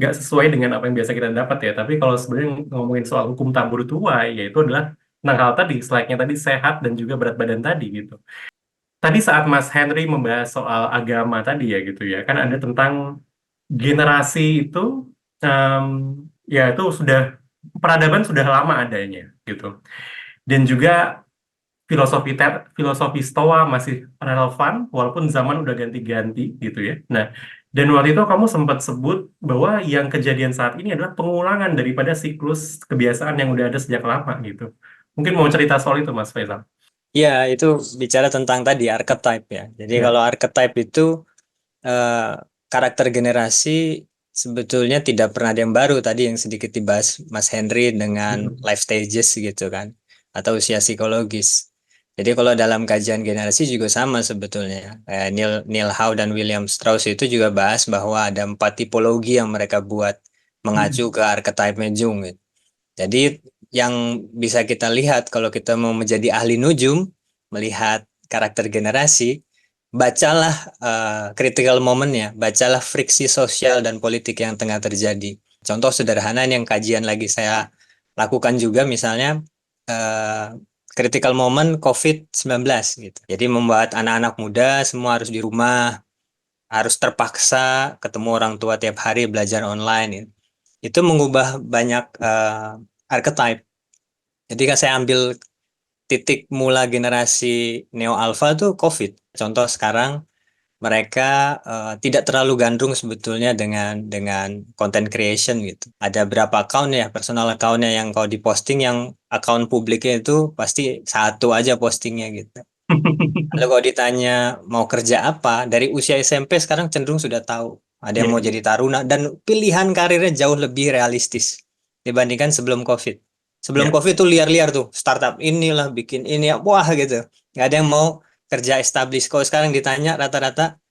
nggak sesuai dengan apa yang biasa kita dapat ya. Tapi kalau sebenarnya ngomongin soal hukum tabur tuai, yaitu adalah tentang hal tadi, slide-nya tadi sehat dan juga berat badan tadi gitu. Tadi saat Mas Henry membahas soal agama tadi ya gitu ya, kan ada tentang generasi itu, em, ya itu sudah, peradaban sudah lama adanya gitu. Dan juga filosofi Stoa masih relevan walaupun zaman udah ganti-ganti gitu ya. Nah, dan waktu itu kamu sempat sebut bahwa yang kejadian saat ini adalah pengulangan daripada siklus kebiasaan yang udah ada sejak lama gitu. Mungkin mau cerita soal itu, Mas Faisal? Ya, itu bicara tentang tadi archetype ya. Jadi Ya. kalau archetype itu karakter generasi sebetulnya tidak pernah ada yang baru, tadi yang sedikit dibahas Mas Henry dengan life stages gitu kan, atau usia psikologis. Jadi kalau dalam kajian generasi juga sama sebetulnya. Neil Howe dan William Strauss itu juga bahas bahwa ada 4 tipologi yang mereka buat mengacu ke archetype Jung gitu. Jadi yang bisa kita lihat kalau kita mau menjadi ahli nujum, melihat karakter generasi, bacalah critical moment-nya, bacalah friksi sosial dan politik yang tengah terjadi. Contoh sederhana yang kajian lagi saya lakukan juga misalnya critical moment COVID-19 gitu. Jadi membuat anak-anak muda semua harus di rumah, harus terpaksa ketemu orang tua tiap hari belajar online gitu. Itu mengubah banyak archetype. Jadi kan saya ambil titik mula generasi neo alpha tuh COVID. Contoh sekarang mereka tidak terlalu gandrung sebetulnya dengan content creation gitu. Ada berapa account ya, personal accountnya yang kalau diposting yang account publiknya itu pasti satu aja postingnya gitu. Lalu kalau ditanya mau kerja apa, dari usia SMP sekarang cenderung sudah tahu. Ada yang mau jadi taruna dan pilihan karirnya jauh lebih realistis dibandingkan sebelum COVID. Sebelum COVID tuh liar-liar tuh, startup inilah bikin ini, wah gitu. Nggak ada yang mau kerja established. Kalau sekarang ditanya rata-rata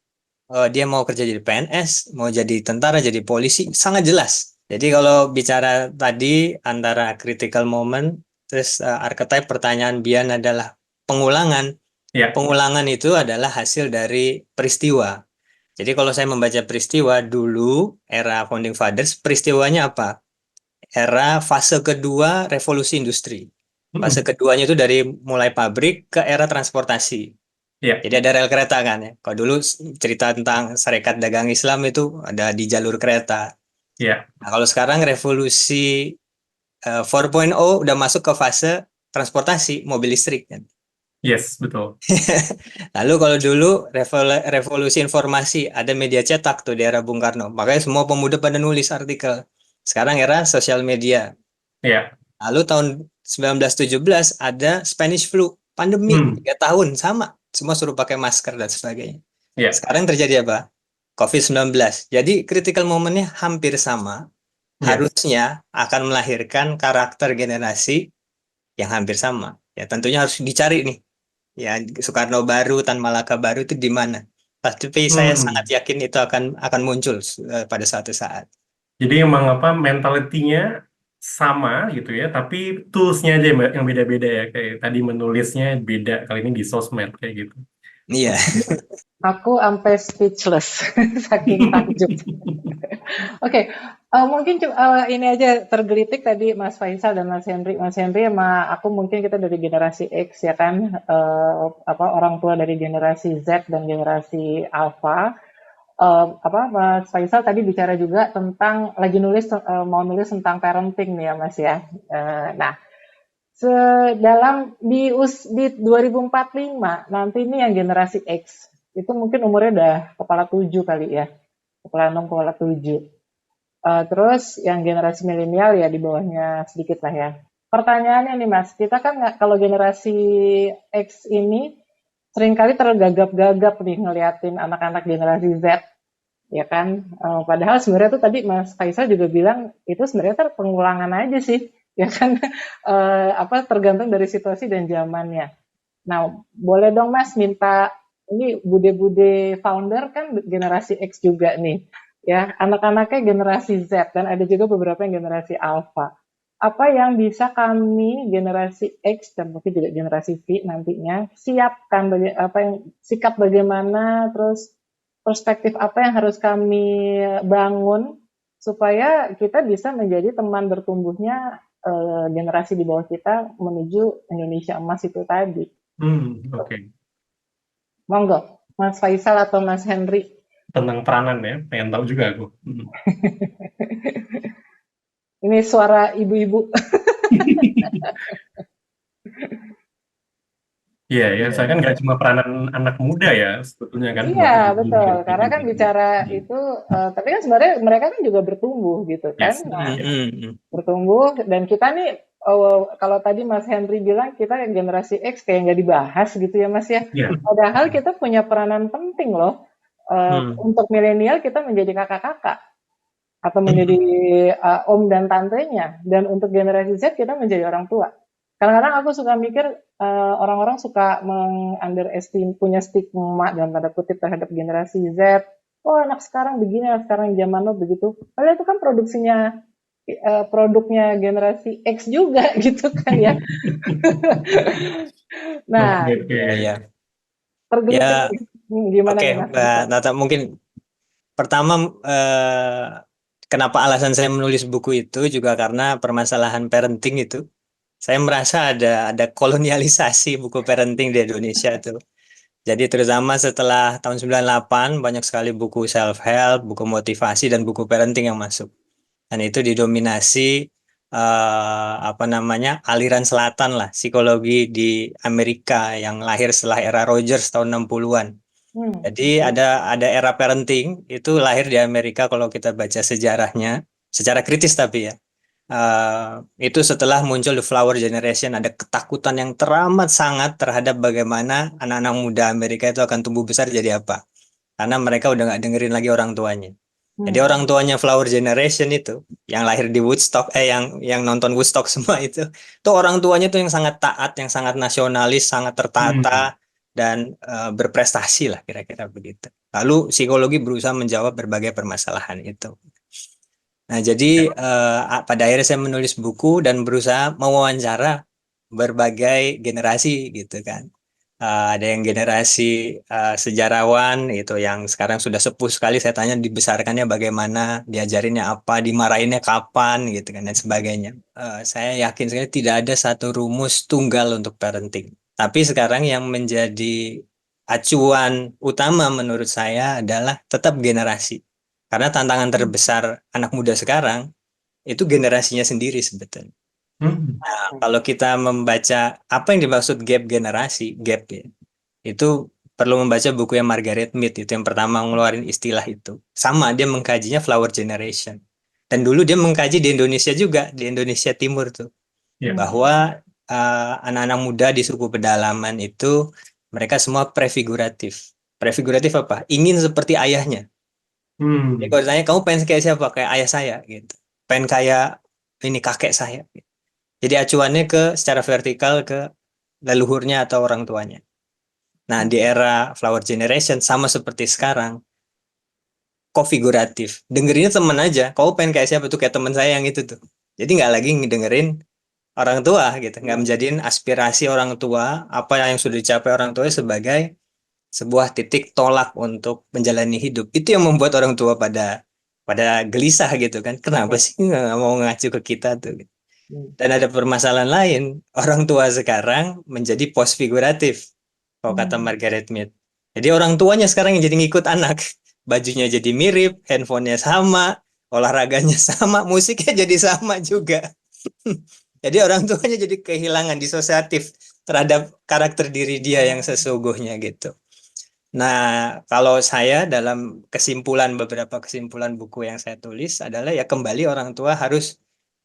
dia mau kerja jadi PNS, mau jadi tentara, jadi polisi, sangat jelas. Jadi kalau bicara tadi antara critical moment, terus archetype pertanyaan Bian adalah pengulangan. Ya. Pengulangan itu adalah hasil dari peristiwa. Jadi kalau saya membaca peristiwa dulu, era Founding Fathers, peristiwanya apa? Era fase kedua revolusi industri. Fase keduanya itu dari mulai pabrik ke era transportasi. Ya. Jadi ada rel kereta kan ya. Kalau dulu cerita tentang Serikat Dagang Islam itu ada di jalur kereta. Ya. Nah, kalau sekarang revolusi 4.0 udah masuk ke fase transportasi, mobil listrik kan. Yes, betul. Lalu kalau dulu revolusi informasi, ada media cetak tuh di era Bung Karno. Makanya semua pemuda pada nulis artikel. Sekarang era sosial media. Ya. Lalu tahun 1917 ada Spanish flu, pandemi 3 tahun sama. Semua suruh pakai masker dan sebagainya. Ya. Sekarang terjadi apa? COVID-19. Jadi critical momennya hampir sama. Ya. Harusnya akan melahirkan karakter generasi yang hampir sama. Ya tentunya harus dicari nih. Ya Soekarno baru, Tan Malaka baru itu di mana? Tapi saya sangat yakin itu akan muncul pada suatu saat. Jadi emang apa mentalitinya sama gitu ya, tapi toolsnya aja yang beda-beda ya. Kayak tadi menulisnya beda, kali ini di sosmed kayak gitu. Iya. Aku sampai speechless saking takjub. Oke, Mungkin ini aja tergelitik tadi Mas Faisal dan Mas Henry. Mas Henry sama aku mungkin kita dari generasi X ya kan, orang tua dari generasi Z dan generasi Alpha. Mas Faisal tadi bicara juga tentang lagi nulis mau nulis tentang parenting nih ya Mas ya. Nah, di 2045 nanti ini yang generasi X itu mungkin umurnya udah kepala 7 kali ya, kepala 6, kepala 7. Terus yang generasi milenial ya di bawahnya sedikit lah ya. Pertanyaannya nih Mas, kita kan kalau generasi X ini seringkali tergagap-gagap nih ngeliatin anak-anak generasi Z, ya kan? Padahal sebenarnya tuh tadi Mas Faisal juga bilang itu sebenarnya pengulangan aja sih, ya kan? Tergantung dari situasi dan zamannya. Nah, boleh dong Mas minta ini bude-bude founder kan generasi X juga nih. Ya, anak-anaknya generasi Z dan ada juga beberapa yang generasi Alpha. Apa yang bisa kami generasi X dan mungkin juga generasi V nantinya siapkan sikap bagaimana, terus perspektif apa yang harus kami bangun supaya kita bisa menjadi teman bertumbuhnya generasi di bawah kita menuju Indonesia emas itu tadi. Oke. Monggo, Mas Faisal atau Mas Henry. Tentang peranan ya, pengen tahu juga aku. Ini suara ibu-ibu. Iya, ya, saya kan nggak cuma peranan anak muda ya, sebetulnya kan. Iya, betul. Karena kan bicara itu, tapi kan sebenarnya mereka kan juga bertumbuh gitu kan. Yes. Nah, bertumbuh dan kita nih, kalau tadi Mas Henry bilang kita generasi X kayak nggak dibahas gitu ya Mas ya. Yeah. Padahal kita punya peranan penting loh. Untuk milenial kita menjadi kakak-kakak atau menjadi om dan tantenya, dan untuk generasi Z kita menjadi orang tua. Kadang-kadang aku suka mikir orang-orang suka underestimate, punya stigma dalam tanda kutip terhadap generasi Z. Oh anak sekarang begini, anak sekarang zaman lo begitu. Padahal itu kan produknya generasi X juga gitu kan ya. Nah, tergelitik. Gimana Oke, nih Mas? Mbak Nata, mungkin pertama kenapa alasan saya menulis buku itu juga karena permasalahan parenting itu. Saya merasa ada kolonialisasi buku parenting di Indonesia itu. Jadi terutama setelah tahun 98 banyak sekali buku self help, buku motivasi dan buku parenting yang masuk. Dan itu didominasi aliran selatan lah, psikologi di Amerika yang lahir setelah era Rogers tahun 60-an. Jadi ada era parenting itu lahir di Amerika kalau kita baca sejarahnya secara kritis tapi ya. Itu setelah muncul the flower generation, ada ketakutan yang teramat sangat terhadap bagaimana anak-anak muda Amerika itu akan tumbuh besar jadi apa, karena mereka udah nggak dengerin lagi orang tuanya. Jadi orang tuanya flower generation itu yang lahir di Woodstock, yang nonton Woodstock semua itu orang tuanya tuh yang sangat taat, yang sangat nasionalis, sangat tertata dan berprestasi lah kira-kira begitu. Lalu psikologi berusaha menjawab berbagai permasalahan itu. Nah, jadi pada akhirnya saya menulis buku dan berusaha mewawancara berbagai generasi gitu kan. Ada yang generasi sejarawan itu yang sekarang sudah sepuh sekali, saya tanya dibesarkannya bagaimana, diajarinnya apa, dimarahinnya kapan gitu kan dan sebagainya. Saya yakin sekali tidak ada satu rumus tunggal untuk parenting. Tapi sekarang yang menjadi acuan utama menurut saya adalah tetap generasi. Karena tantangan terbesar anak muda sekarang itu generasinya sendiri sebetulnya. Nah, kalau kita membaca apa yang dimaksud gap generasi, gap ya, itu perlu membaca buku yang Margaret Mead, itu yang pertama ngeluarin istilah itu. Sama, dia mengkajinya flower generation. Dan dulu dia mengkaji di Indonesia juga, di Indonesia Timur tuh. Bahwa anak-anak muda di suku pedalaman itu, mereka semua prefiguratif. Prefiguratif apa? Ingin seperti ayahnya. Jadi kalau ditanya, kamu pengen kayak siapa? Kayak ayah saya gitu. Pengen kayak ini kakek saya gitu. Jadi acuannya secara vertikal ke leluhurnya atau orang tuanya. Nah, di era flower generation sama seperti sekarang, kofiguratif. Dengerinnya teman aja. Kau pengen kayak siapa tuh? Kayak teman saya yang itu tuh. Jadi nggak lagi ngedengerin orang tua gitu. Nggak menjadiin aspirasi orang tua, apa yang sudah dicapai orang tua sebagai sebuah titik tolak untuk menjalani hidup. Itu yang membuat orang tua pada pada gelisah gitu kan, kenapa sih nggak mau ngacu ke kita tuh. Hmm. Dan ada permasalahan lain, orang tua sekarang menjadi post figuratif, kalau kata Margaret Mead. Jadi orang tuanya sekarang yang jadi ngikut anak, bajunya jadi mirip, handphonenya sama, olahraganya sama, musiknya jadi sama juga. Jadi orang tuanya jadi kehilangan disosiatif terhadap karakter diri dia yang sesungguhnya gitu. Nah, kalau saya dalam beberapa kesimpulan buku yang saya tulis adalah ya kembali orang tua harus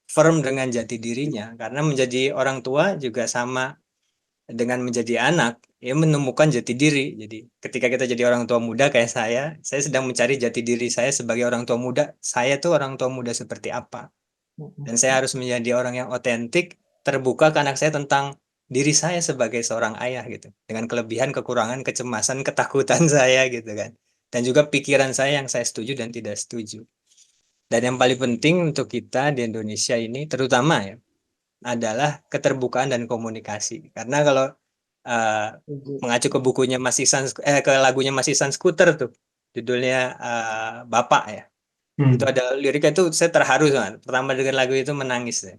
firm dengan jati dirinya, karena menjadi orang tua juga sama dengan menjadi anak, ya menemukan jati diri. Jadi ketika kita jadi orang tua muda kayak saya sedang mencari jati diri saya sebagai orang tua muda. Saya tuh orang tua muda seperti apa? Dan saya harus menjadi orang yang otentik, terbuka ke anak saya tentang diri saya sebagai seorang ayah gitu. Dengan kelebihan, kekurangan, kecemasan, ketakutan saya gitu kan. Dan juga pikiran saya yang saya setuju dan tidak setuju. Dan yang paling penting untuk kita di Indonesia ini terutama ya adalah keterbukaan dan komunikasi. Karena kalau mengacu ke bukunya Mas Ihsan, ke lagunya Mas Ihsan Scooter tuh, judulnya Bapak ya. Itu ada liriknya tuh saya terharu banget. Pertama dengar lagu itu menangis ya.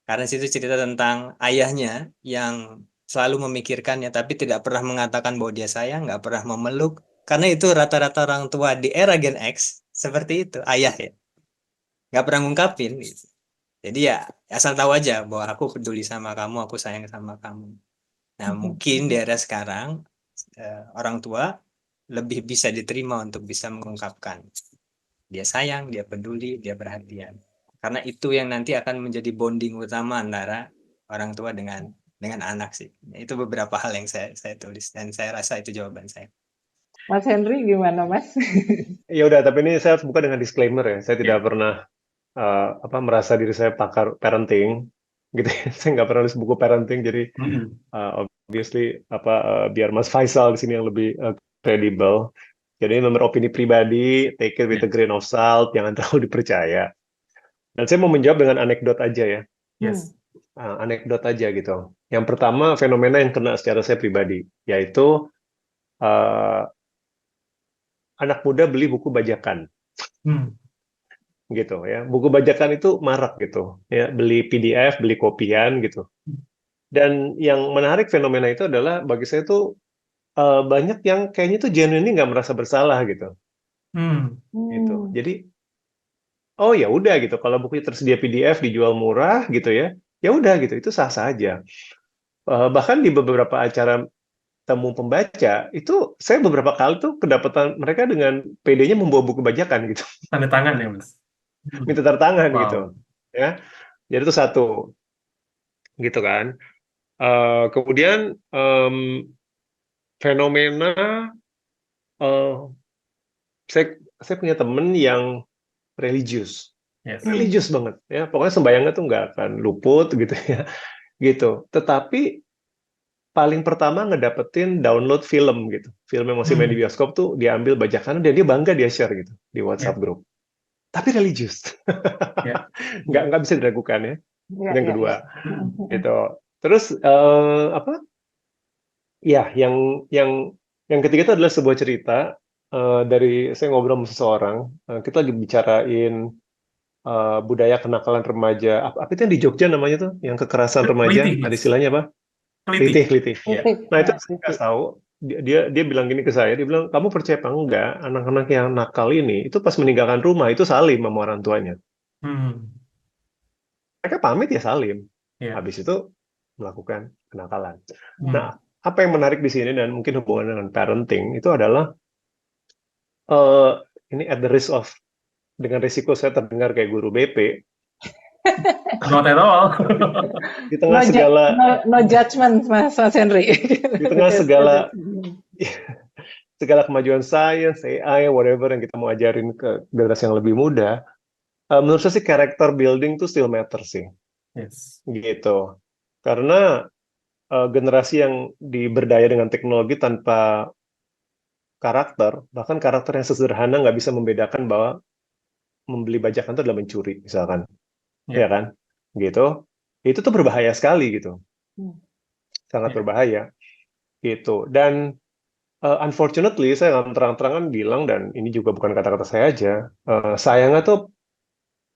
Karena situ cerita tentang ayahnya yang selalu memikirkannya tapi tidak pernah mengatakan bahwa dia sayang, nggak pernah memeluk. Karena itu rata-rata orang tua di era Gen X seperti itu, ayah ya. Nggak pernah ngungkapin gitu. Jadi ya asal tahu aja bahwa aku peduli sama kamu, aku sayang sama kamu. Nah, mungkin di era sekarang orang tua lebih bisa diterima untuk bisa mengungkapkan dia sayang, dia peduli, dia perhatian. Karena itu yang nanti akan menjadi bonding utama antara orang tua dengan anak sih. Itu beberapa hal yang saya tulis dan saya rasa itu jawaban saya. Mas Henry gimana Mas? Ya udah, tapi ini saya harus buka dengan disclaimer ya. Saya tidak pernah merasa diri saya pakar parenting, gitu ya. Saya nggak pernah nulis buku parenting, jadi obviously biar Mas Faisal di sini yang lebih kredibel. Jadi nomor opini pribadi, take it with a grain of salt, jangan terlalu dipercaya. Dan saya mau menjawab dengan anekdot aja ya. Yes. Anekdot aja gitu. Yang pertama, fenomena yang kena secara saya pribadi, yaitu anak muda beli buku bajakan. Gitu ya. Buku bajakan itu marak gitu. Ya, beli PDF, beli kopian gitu. Dan yang menarik fenomena itu adalah bagi saya tuh banyak yang kayaknya tuh genuinely nggak merasa bersalah gitu. Gitu. Jadi oh ya udah gitu, kalau bukunya tersedia PDF dijual murah gitu ya, ya udah gitu, itu sah-sah aja. Bahkan di beberapa acara temu pembaca itu saya beberapa kali tuh kedapatan mereka dengan PD-nya membawa buku bajakan gitu, Tanda tangan ya, Mas? minta tanda tangan Wow. gitu, ya. Jadi itu satu, gitu kan. Kemudian fenomena saya punya temen yang religius. Yes. Religius banget ya, pokoknya sembayangnya tuh nggak akan luput gitu ya, gitu. Tetapi paling pertama ngedapetin download film gitu, film yang masih main di bioskop tuh dia ambil bajakan dan dia bangga, dia share gitu di WhatsApp grup. Tapi religius, nggak bisa diragukan ya. Yang kedua, gitu. Terus apa? Ya, yang ketiga itu adalah sebuah cerita dari saya ngobrol sama seseorang, kita lagi bicarain budaya kenakalan remaja. Apa itu yang di Jogja namanya tuh, yang kekerasan remaja? Kelitih, Ada Mas. istilahnya apa? Kelitih. Nah itu saya nggak tahu. Dia bilang gini ke saya. Dia bilang, kamu percaya apa enggak? Anak-anak yang nakal ini itu pas meninggalkan rumah itu salim sama orang tuanya. Mereka pamit ya salim. Habis itu melakukan kenakalan. Nah, apa yang menarik di sini dan mungkin hubungan dengan parenting itu adalah ini at the risk of, dengan risiko saya terdengar kayak guru BP. Not at all. Di tengah segala no judgment Mas Henry. Di tengah segala kemajuan sains, AI, whatever yang kita mau ajarin ke generasi yang lebih muda, menurut saya sih character building tuh still matter sih. Yes. Gitu. Karena generasi yang diberdaya dengan teknologi tanpa karakter, bahkan karakter yang sederhana nggak bisa membedakan bahwa membeli bajakan itu adalah mencuri, misalkan. Ya kan? Gitu. Itu tuh berbahaya sekali gitu. Sangat berbahaya. Gitu. Dan Unfortunately, saya akan terang-terangan bilang, dan ini juga bukan kata-kata saya aja, sayangnya tuh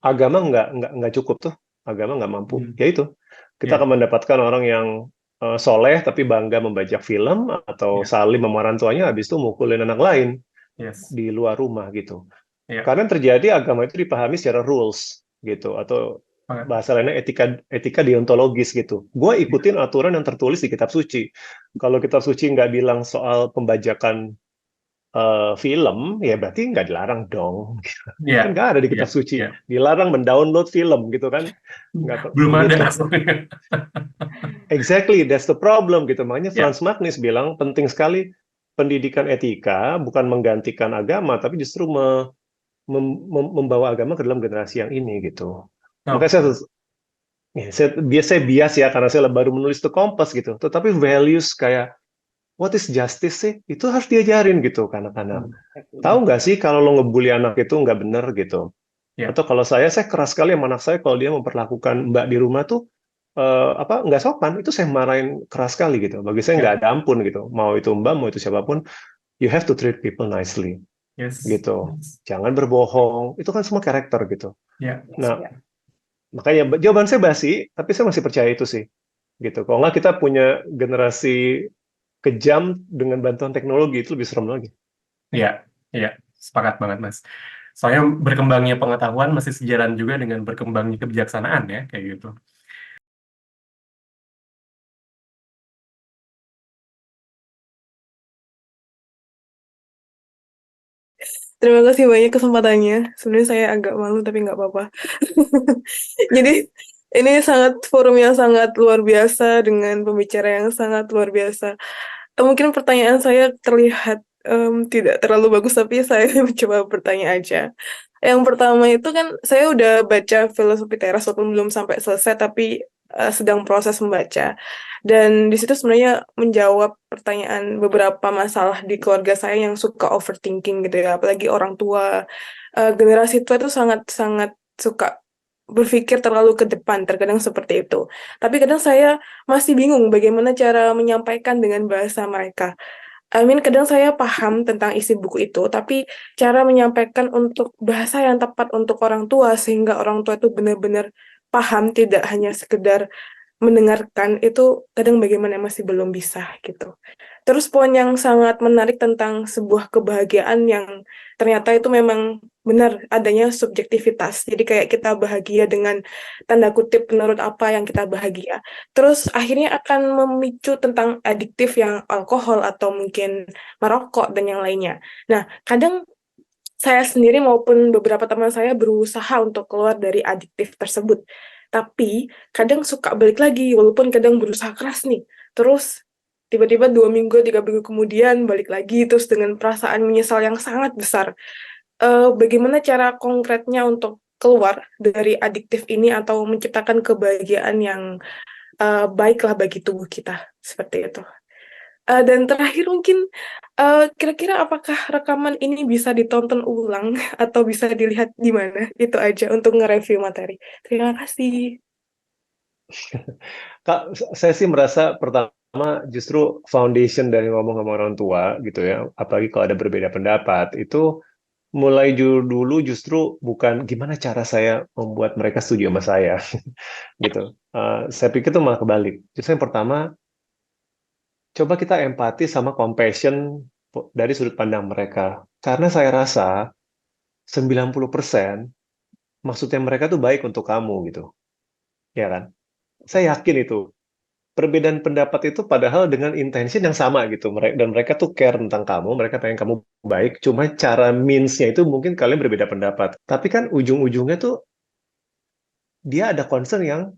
agama nggak cukup tuh, agama nggak mampu. Hmm. Ya itu, kita Ya, akan mendapatkan orang yang soleh tapi bangga membajak film atau ya, salim sama orang tuanya, habis itu mukulin anak lain yes, di luar rumah gitu. ya, Karena yang terjadi agama itu dipahami secara rules gitu, atau banget. bahasa lainnya etika deontologis gitu. Gue Ya, ikutin aturan yang tertulis di kitab suci. Kalau kitab suci nggak bilang soal pembajakan film, ya berarti nggak dilarang dong. ya, Kan nggak ada di ya, kitab suci. ya. Dilarang mendownload film gitu kan. Nggak Belum ada begitu. aslinya. Exactly, that's the problem gitu. Makanya Ya, Franz Magnus bilang penting sekali pendidikan etika bukan menggantikan agama, tapi justru membawa agama ke dalam generasi yang ini gitu. Makanya oke. saya bias ya karena saya baru menulis The Compass gitu. Tetapi values kayak what is justice sih itu harus diajarin gitu ke anak-anak. Hmm. Tahu nggak sih kalau lo ngebully anak itu nggak bener gitu. Ya, Atau kalau saya keras sekali sama anak saya kalau dia memperlakukan mbak di rumah tuh apa nggak sopan, itu saya marahin keras sekali gitu. Bagi saya ya, nggak ada ampun gitu. Mau itu mbak, mau itu siapapun, you have to treat people nicely yes, gitu. yes. Jangan berbohong. Itu kan semua karakter gitu. Ya, Nah, Ya. makanya jawaban saya basi, tapi saya masih percaya itu sih gitu. Kalau nggak kita punya generasi kejam dengan bantuan teknologi itu lebih serem lagi. ya, ya, sepakat banget, Mas. Soalnya berkembangnya pengetahuan masih sejalan juga dengan berkembangnya kebijaksanaan ya, kayak gitu. Terima kasih banyak kesempatannya. Sebenarnya saya agak malu tapi nggak apa-apa. Jadi ini sangat forum yang sangat luar biasa dengan pembicara yang sangat luar biasa. Mungkin pertanyaan saya terlihat tidak terlalu bagus tapi saya mencoba bertanya aja. Yang pertama itu kan saya udah baca Filosofi Teras walaupun belum sampai selesai tapi sedang proses membaca. Dan di situ sebenarnya menjawab pertanyaan beberapa masalah di keluarga saya yang suka overthinking gitu ya, apalagi orang tua. Generasi tua itu sangat-sangat suka berpikir terlalu ke depan, terkadang seperti itu. Tapi kadang saya masih bingung bagaimana cara menyampaikan dengan bahasa mereka. Kadang saya paham tentang isi buku itu, tapi cara menyampaikan untuk bahasa yang tepat untuk orang tua sehingga orang tua itu benar-benar paham, tidak hanya sekedar mendengarkan, itu kadang bagaimana masih belum bisa gitu. Terus poin yang sangat menarik tentang sebuah kebahagiaan yang ternyata itu memang benar adanya subjektivitas. Jadi kayak kita bahagia dengan tanda kutip menurut apa yang kita bahagia. Terus akhirnya akan memicu tentang adiktif yang alkohol atau mungkin merokok dan yang lainnya. Nah, kadang saya sendiri maupun beberapa teman saya berusaha untuk keluar dari adiktif tersebut. Tapi kadang suka balik lagi, walaupun kadang berusaha keras nih. Terus tiba-tiba 2 minggu, 3 minggu kemudian balik lagi, terus dengan perasaan menyesal yang sangat besar. Bagaimana cara konkretnya untuk keluar dari adiktif ini atau menciptakan kebahagiaan yang baiklah bagi tubuh kita, seperti itu. Dan terakhir mungkin kira-kira apakah rekaman ini bisa ditonton ulang atau bisa dilihat di mana? Itu aja untuk nge-review materi. Terima kasih. Kak, saya sih merasa pertama justru foundation dari ngomong sama orang tua gitu ya, apalagi kalau ada berbeda pendapat, itu mulai dulu justru bukan gimana cara saya membuat mereka setuju sama saya gitu. Saya pikir itu malah kebalik. Justru yang pertama, coba kita empati sama compassion dari sudut pandang mereka. Karena saya rasa 90% maksudnya mereka tuh baik untuk kamu gitu. Ya kan? Saya yakin itu. Perbedaan pendapat itu padahal dengan intention yang sama gitu. Dan mereka tuh care tentang kamu, mereka pengen kamu baik, cuma cara means-nya itu mungkin kalian berbeda pendapat. Tapi kan ujung-ujungnya tuh dia ada concern yang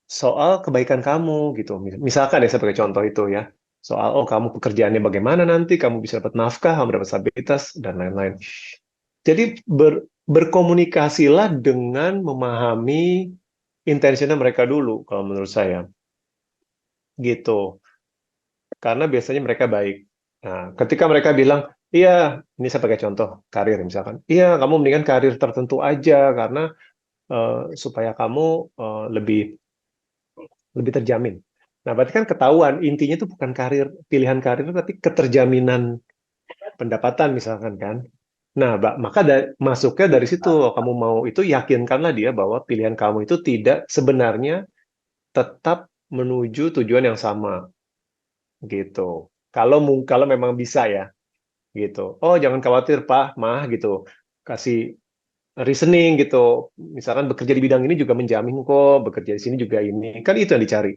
soal kebaikan kamu gitu. Misalkan ya saya pakai contoh itu ya. Soal oh kamu pekerjaannya bagaimana nanti, kamu bisa dapat nafkah, kamu dapat stabilitas dan lain-lain. Jadi berkomunikasilah dengan memahami intensinya mereka dulu kalau menurut saya. Gitu. Karena biasanya mereka baik. Nah, ketika mereka bilang, iya, ini saya pakai contoh karir misalkan. Iya, kamu mendingan karir tertentu aja karena supaya kamu lebih terjamin. Nah, berarti kan ketahuan intinya itu bukan karir, pilihan karir, tapi keterjaminan pendapatan misalkan kan. Nah, maka masuknya dari situ. Kamu mau itu, yakinkanlah dia bahwa pilihan kamu itu tidak sebenarnya tetap menuju tujuan yang sama gitu. Kalau memang bisa ya gitu. Oh, jangan khawatir Pak, Mah gitu. Kasih reasoning gitu. Misalkan bekerja di bidang ini juga menjamin kok, bekerja di sini juga ini. Kan itu yang dicari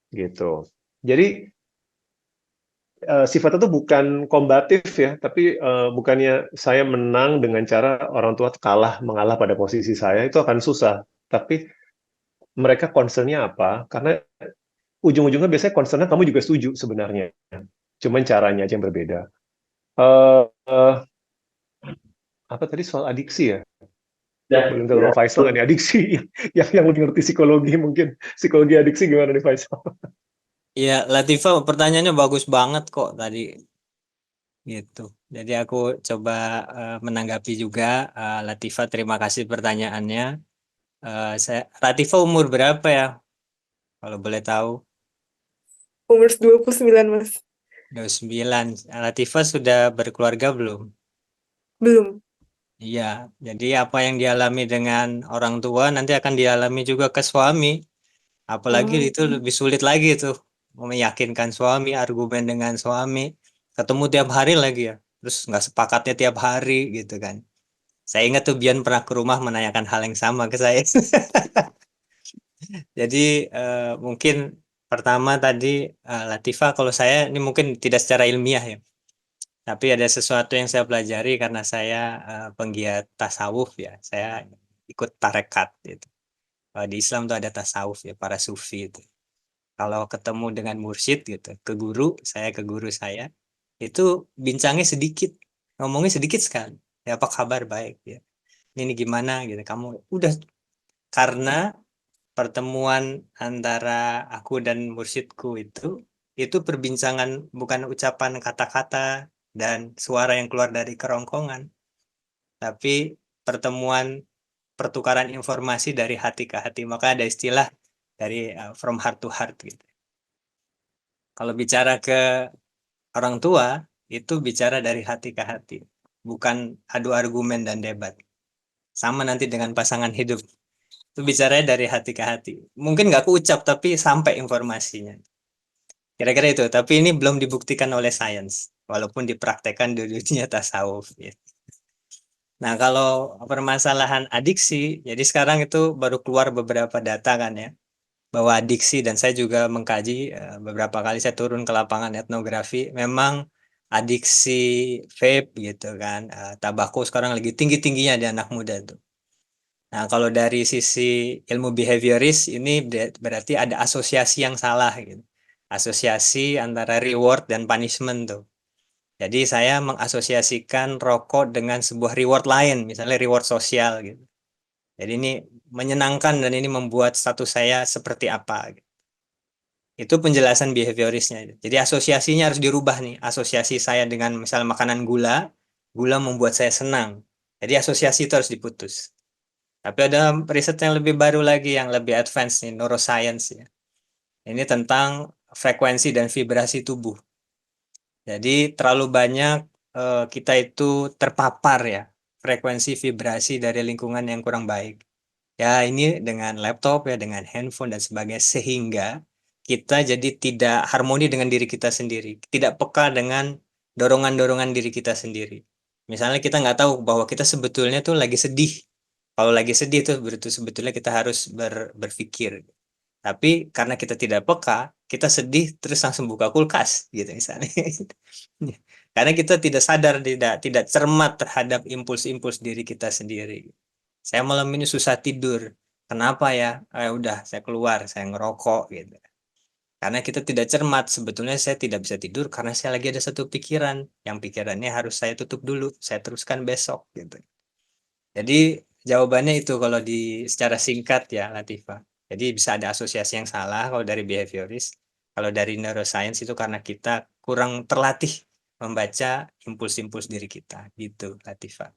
gitu. Jadi sifatnya tuh bukan kombatif ya, tapi bukannya saya menang dengan cara orang tua mengalah pada posisi saya, itu akan susah. Tapi mereka concernnya apa? Karena ujung-ujungnya biasanya concernnya kamu juga setuju sebenarnya. Cuman caranya aja yang berbeda. Eh, eh, apa tadi soal adiksi ya? Belum tahu sama Faisal nggak nih adiksi yang lebih ngerti psikologi mungkin. Psikologi adiksi gimana nih Faisal? Iya, Latifa pertanyaannya bagus banget kok tadi gitu. Jadi aku coba menanggapi juga. Latifa, terima kasih pertanyaannya. Latifa umur berapa ya? Kalau boleh tahu. Umur 29, Mas. 29. Latifa sudah berkeluarga belum? Belum. Iya, jadi apa yang dialami dengan orang tua nanti akan dialami juga ke suami. Apalagi Oh, itu lebih sulit lagi tuh meyakinkan suami, argumen dengan suami. Ketemu tiap hari lagi ya. Terus nggak sepakatnya tiap hari gitu kan. Saya ingat tuh Bian pernah ke rumah menanyakan hal yang sama ke saya. Jadi mungkin pertama tadi Latifa, kalau saya ini mungkin tidak secara ilmiah ya. Tapi ada sesuatu yang saya pelajari karena saya penggiat tasawuf ya. Saya ikut tarekat gitu. Di Islam tuh ada tasawuf ya, para sufi itu. Kalau ketemu dengan mursyid gitu, ke guru saya, itu bincangnya sedikit, ngomongnya sedikit sekali. Ya apa kabar, baik ya. Ini gimana gitu. Kamu udah, karena pertemuan antara aku dan mursyidku itu perbincangan, bukan ucapan kata-kata dan suara yang keluar dari kerongkongan, tapi pertemuan, pertukaran informasi dari hati ke hati. Maka ada istilah dari from heart to heart gitu. Kalau bicara ke orang tua, itu bicara dari hati ke hati, bukan adu argumen dan debat. Sama nanti dengan pasangan hidup, itu bicaranya dari hati ke hati. Mungkin nggak keucap, tapi sampai informasinya. Kira-kira itu, tapi ini belum dibuktikan oleh sains, walaupun dipraktekkan di dunia tasawuf. Ya. Nah, kalau permasalahan adiksi, jadi sekarang itu baru keluar beberapa data kan ya, bahwa adiksi, dan saya juga mengkaji beberapa kali saya turun ke lapangan etnografi, memang adiksi vape gitu kan, tabako sekarang lagi tinggi-tingginya di anak muda tuh. Nah, kalau dari sisi ilmu behavioris ini berarti ada asosiasi yang salah gitu. Asosiasi antara reward dan punishment tuh. Jadi saya mengasosiasikan rokok dengan sebuah reward lain, misalnya reward sosial gitu. Jadi ini menyenangkan dan ini membuat status saya seperti apa gitu. Itu penjelasan behaviorisnya. Jadi asosiasinya harus dirubah nih. Asosiasi saya dengan misal makanan gula, gula membuat saya senang. Jadi asosiasi itu harus diputus. Tapi ada riset yang lebih baru lagi, yang lebih advance nih, neuroscience ya. Ini tentang frekuensi dan vibrasi tubuh. Jadi terlalu banyak kita itu terpapar ya, frekuensi vibrasi dari lingkungan yang kurang baik. Ya ini dengan laptop ya, dengan handphone dan sebagainya, sehingga kita jadi tidak harmoni dengan diri kita sendiri, tidak peka dengan dorongan-dorongan diri kita sendiri. Misalnya kita nggak tahu bahwa kita sebetulnya tuh lagi sedih. Kalau lagi sedih tuh sebetulnya kita harus berpikir. Tapi karena kita tidak peka, kita sedih terus langsung buka kulkas gitu misalnya. Karena kita tidak sadar, tidak cermat terhadap impuls-impuls diri kita sendiri. Saya malam ini susah tidur. Kenapa ya? Udah saya keluar, saya ngerokok gitu. Karena kita tidak cermat, sebetulnya saya tidak bisa tidur karena saya lagi ada satu pikiran. Yang pikirannya harus saya tutup dulu, saya teruskan besok gitu. Jadi jawabannya itu kalau di secara singkat ya, Latifa. Jadi bisa ada asosiasi yang salah kalau dari behavioris. Kalau dari neuroscience itu karena kita kurang terlatih membaca impuls-impuls diri kita gitu, Latifa.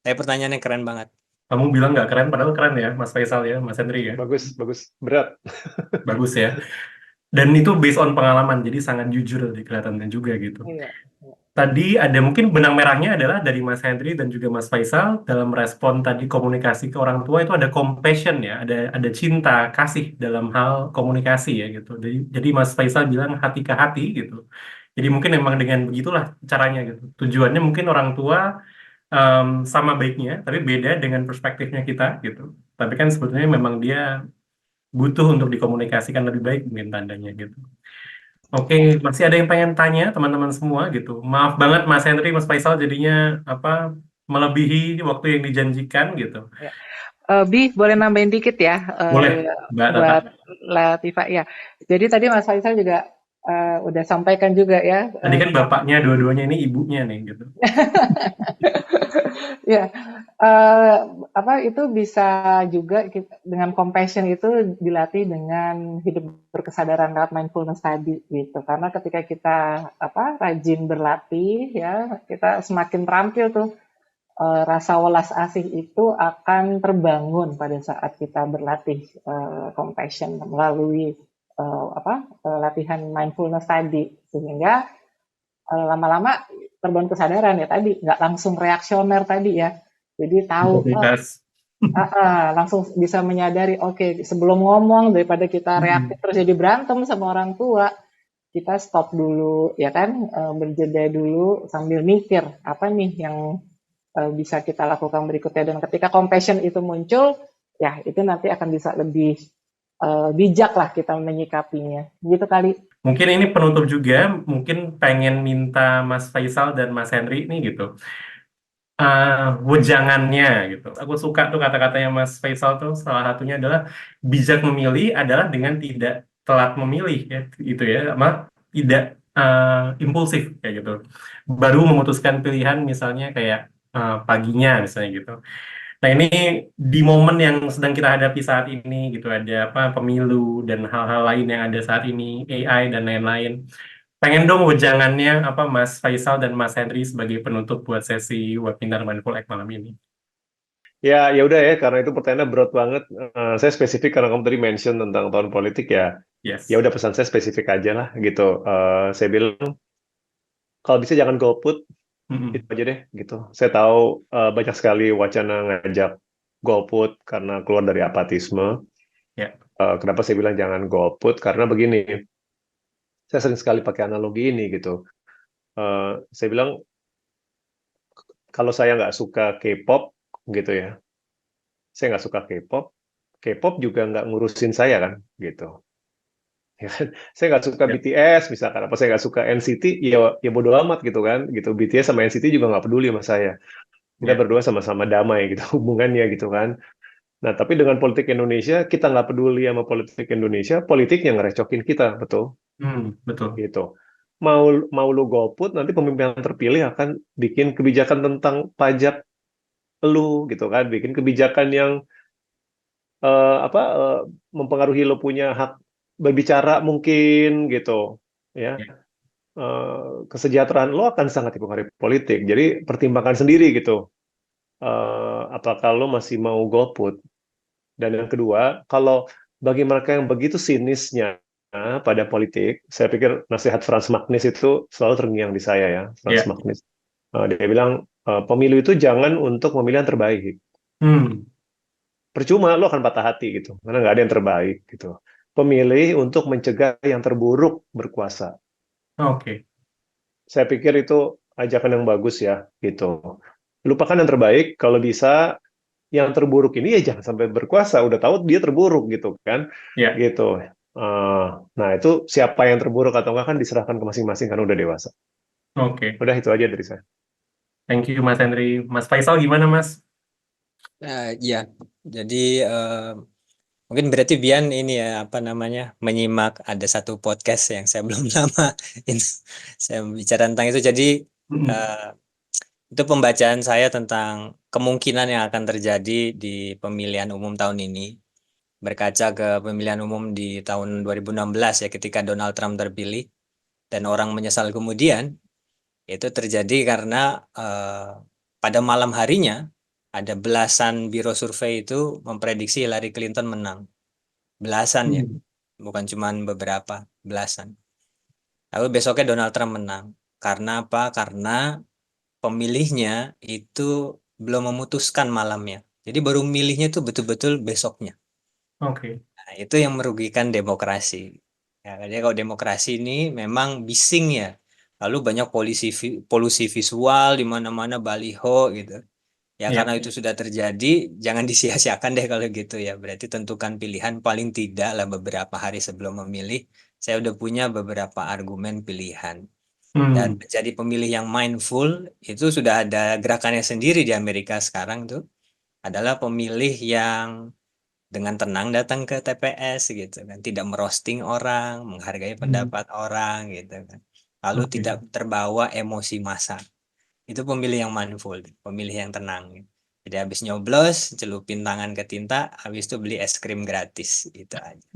Tapi pertanyaannya keren banget. Kamu bilang nggak keren, padahal keren ya, Mas Faisal ya, Mas Henry ya. Bagus, bagus. Berat. Bagus ya. Dan itu based on pengalaman, jadi sangat jujur kelihatannya juga gitu. Iya. Tadi ada mungkin benang merahnya adalah dari Mas Henry dan juga Mas Faisal dalam respon tadi komunikasi ke orang tua itu ada compassion ya, ada cinta, kasih dalam hal komunikasi ya gitu. Jadi Mas Faisal bilang hati ke hati gitu. Jadi mungkin memang dengan begitulah caranya gitu. Tujuannya mungkin orang tua sama baiknya, tapi beda dengan perspektifnya kita gitu. Tapi kan sebetulnya memang dia butuh untuk dikomunikasikan lebih baik mungkin tandanya gitu. Oke, masih ada yang pengen tanya teman-teman semua gitu. Maaf banget Mas Henry, Mas Faisal jadinya apa melebihi waktu yang dijanjikan gitu. Ya. Bi, boleh nambahin dikit ya Boleh, Mbak Tata. buat Latifah ya. Jadi tadi Mas Faisal juga udah sampaikan juga ya. Tadi kan bapaknya dua-duanya ini ibunya nih gitu. Ya, apa itu bisa juga dengan compassion itu dilatih dengan hidup berkesadaran lewat mindfulness tadi gitu. Karena ketika kita rajin berlatih ya, kita semakin terampil tuh rasa welas asih itu akan terbangun pada saat kita berlatih compassion melalui latihan mindfulness tadi, sehingga lama-lama terbangun kesadaran ya tadi, nggak langsung reaksioner tadi ya, jadi tahu langsung bisa menyadari oke, sebelum ngomong daripada kita reaktif terus jadi berantem sama orang tua, kita stop dulu ya kan, berjeda dulu sambil mikir apa nih yang bisa kita lakukan berikutnya, dan ketika compassion itu muncul ya itu nanti akan bisa lebih bijak lah kita menyikapinya gitu kali. Mungkin ini penutup juga, mungkin pengen minta Mas Faisal dan Mas Henry ini gitu. Wejangannya gitu. Aku suka tuh kata-katanya Mas Faisal tuh, salah satunya adalah bijak memilih adalah dengan tidak telat memilih ya, gitu ya, sama tidak impulsif kayak gitu. Baru memutuskan pilihan misalnya kayak paginya misalnya gitu. Nah ini di momen yang sedang kita hadapi saat ini gitu, ada apa pemilu dan hal-hal lain yang ada saat ini, AI dan lain-lain. Pengen dong wejangannya apa Mas Faisal dan Mas Henry sebagai penutup buat sesi webinar Mindful Act malam ini. Ya, ya udah ya, karena itu pertanyaannya berat banget. Saya spesifik karena kamu tadi mention tentang tahun politik ya. Yes. Ya udah pesan saya spesifik aja lah gitu. Saya bilang kalau bisa jangan golput, itu aja deh gitu. Saya tahu banyak sekali wacana ngajak golput karena keluar dari apatisme. Ya. Kenapa saya bilang jangan golput? Karena begini, saya sering sekali pakai analogi ini gitu. Saya bilang kalau saya nggak suka K-pop gitu ya, saya nggak suka K-pop, K-pop juga nggak ngurusin saya kan gitu. Ya kan? Saya nggak suka Ya. BTS misalkan, apa saya nggak suka NCT, ya bodo amat gitu kan, gitu. BTS sama NCT juga nggak peduli sama saya. Kita Ya. berdua sama-sama damai gitu hubungannya gitu kan. Nah tapi dengan politik Indonesia, kita nggak peduli sama politik Indonesia, politiknya ngerecokin kita, betul? Betul. Gitu. Mau lu golput, nanti pemimpin yang terpilih akan bikin kebijakan tentang pajak lu gitu kan, bikin kebijakan yang mempengaruhi lo punya hak berbicara mungkin gitu ya. Kesejahteraan lo akan sangat dipengaruhi politik, jadi pertimbangkan sendiri gitu, apakah lo masih mau golput. Dan yang kedua, kalau bagi mereka yang begitu sinisnya pada politik, saya pikir nasihat Franz Magnus itu selalu terngiang di saya ya, Franz Magnus. Dia bilang pemilu itu jangan untuk memilih yang terbaik. Percuma lo akan patah hati gitu, karena nggak ada yang terbaik gitu. Pemilih untuk mencegah yang terburuk berkuasa. Oke. Saya pikir itu ajakan yang bagus ya gitu. Lupakan yang terbaik, kalau bisa yang terburuk ini ya jangan sampai berkuasa. Udah tahu dia terburuk gitu kan, gitu. Nah itu siapa yang terburuk atau enggak kan diserahkan ke masing-masing karena udah dewasa. Oke. Udah itu aja dari saya. Thank you Mas Henry. Mas Faisal gimana Mas? Ya, jadi mungkin berarti Bian ini ya menyimak ada satu podcast yang saya belum lama saya bicara tentang itu. Jadi itu pembacaan saya tentang kemungkinan yang akan terjadi di pemilihan umum tahun ini, berkaca ke pemilihan umum di tahun 2016 ya, ketika Donald Trump terpilih dan orang menyesal kemudian. Itu terjadi karena pada malam harinya ada belasan biro survei itu memprediksi Hillary Clinton menang. Belasan ya. bukan cuman beberapa, belasan. Lalu besoknya Donald Trump menang. Karena apa? Karena pemilihnya itu belum memutuskan malamnya. Jadi baru milihnya itu betul-betul besoknya. Oke. Nah, itu yang merugikan demokrasi. Ya, jadi kalau demokrasi ini memang bising ya. Lalu banyak polusi visual di mana-mana baliho gitu. Ya Iya. karena itu sudah terjadi, jangan disia-siakan deh kalau gitu ya. Berarti tentukan pilihan paling tidak lah beberapa hari sebelum memilih. Saya udah punya beberapa argumen pilihan. Dan Hmm. menjadi pemilih yang mindful itu sudah ada gerakannya sendiri di Amerika sekarang tuh. Adalah pemilih yang dengan tenang datang ke TPS gitu kan, tidak merosting orang, menghargai pendapat orang gitu kan. Lalu Oke. tidak terbawa emosi massa. Itu pemilih yang mindful, pemilih yang tenang. Jadi habis nyoblos, celupin tangan ke tinta, habis itu beli es krim gratis, itu aja.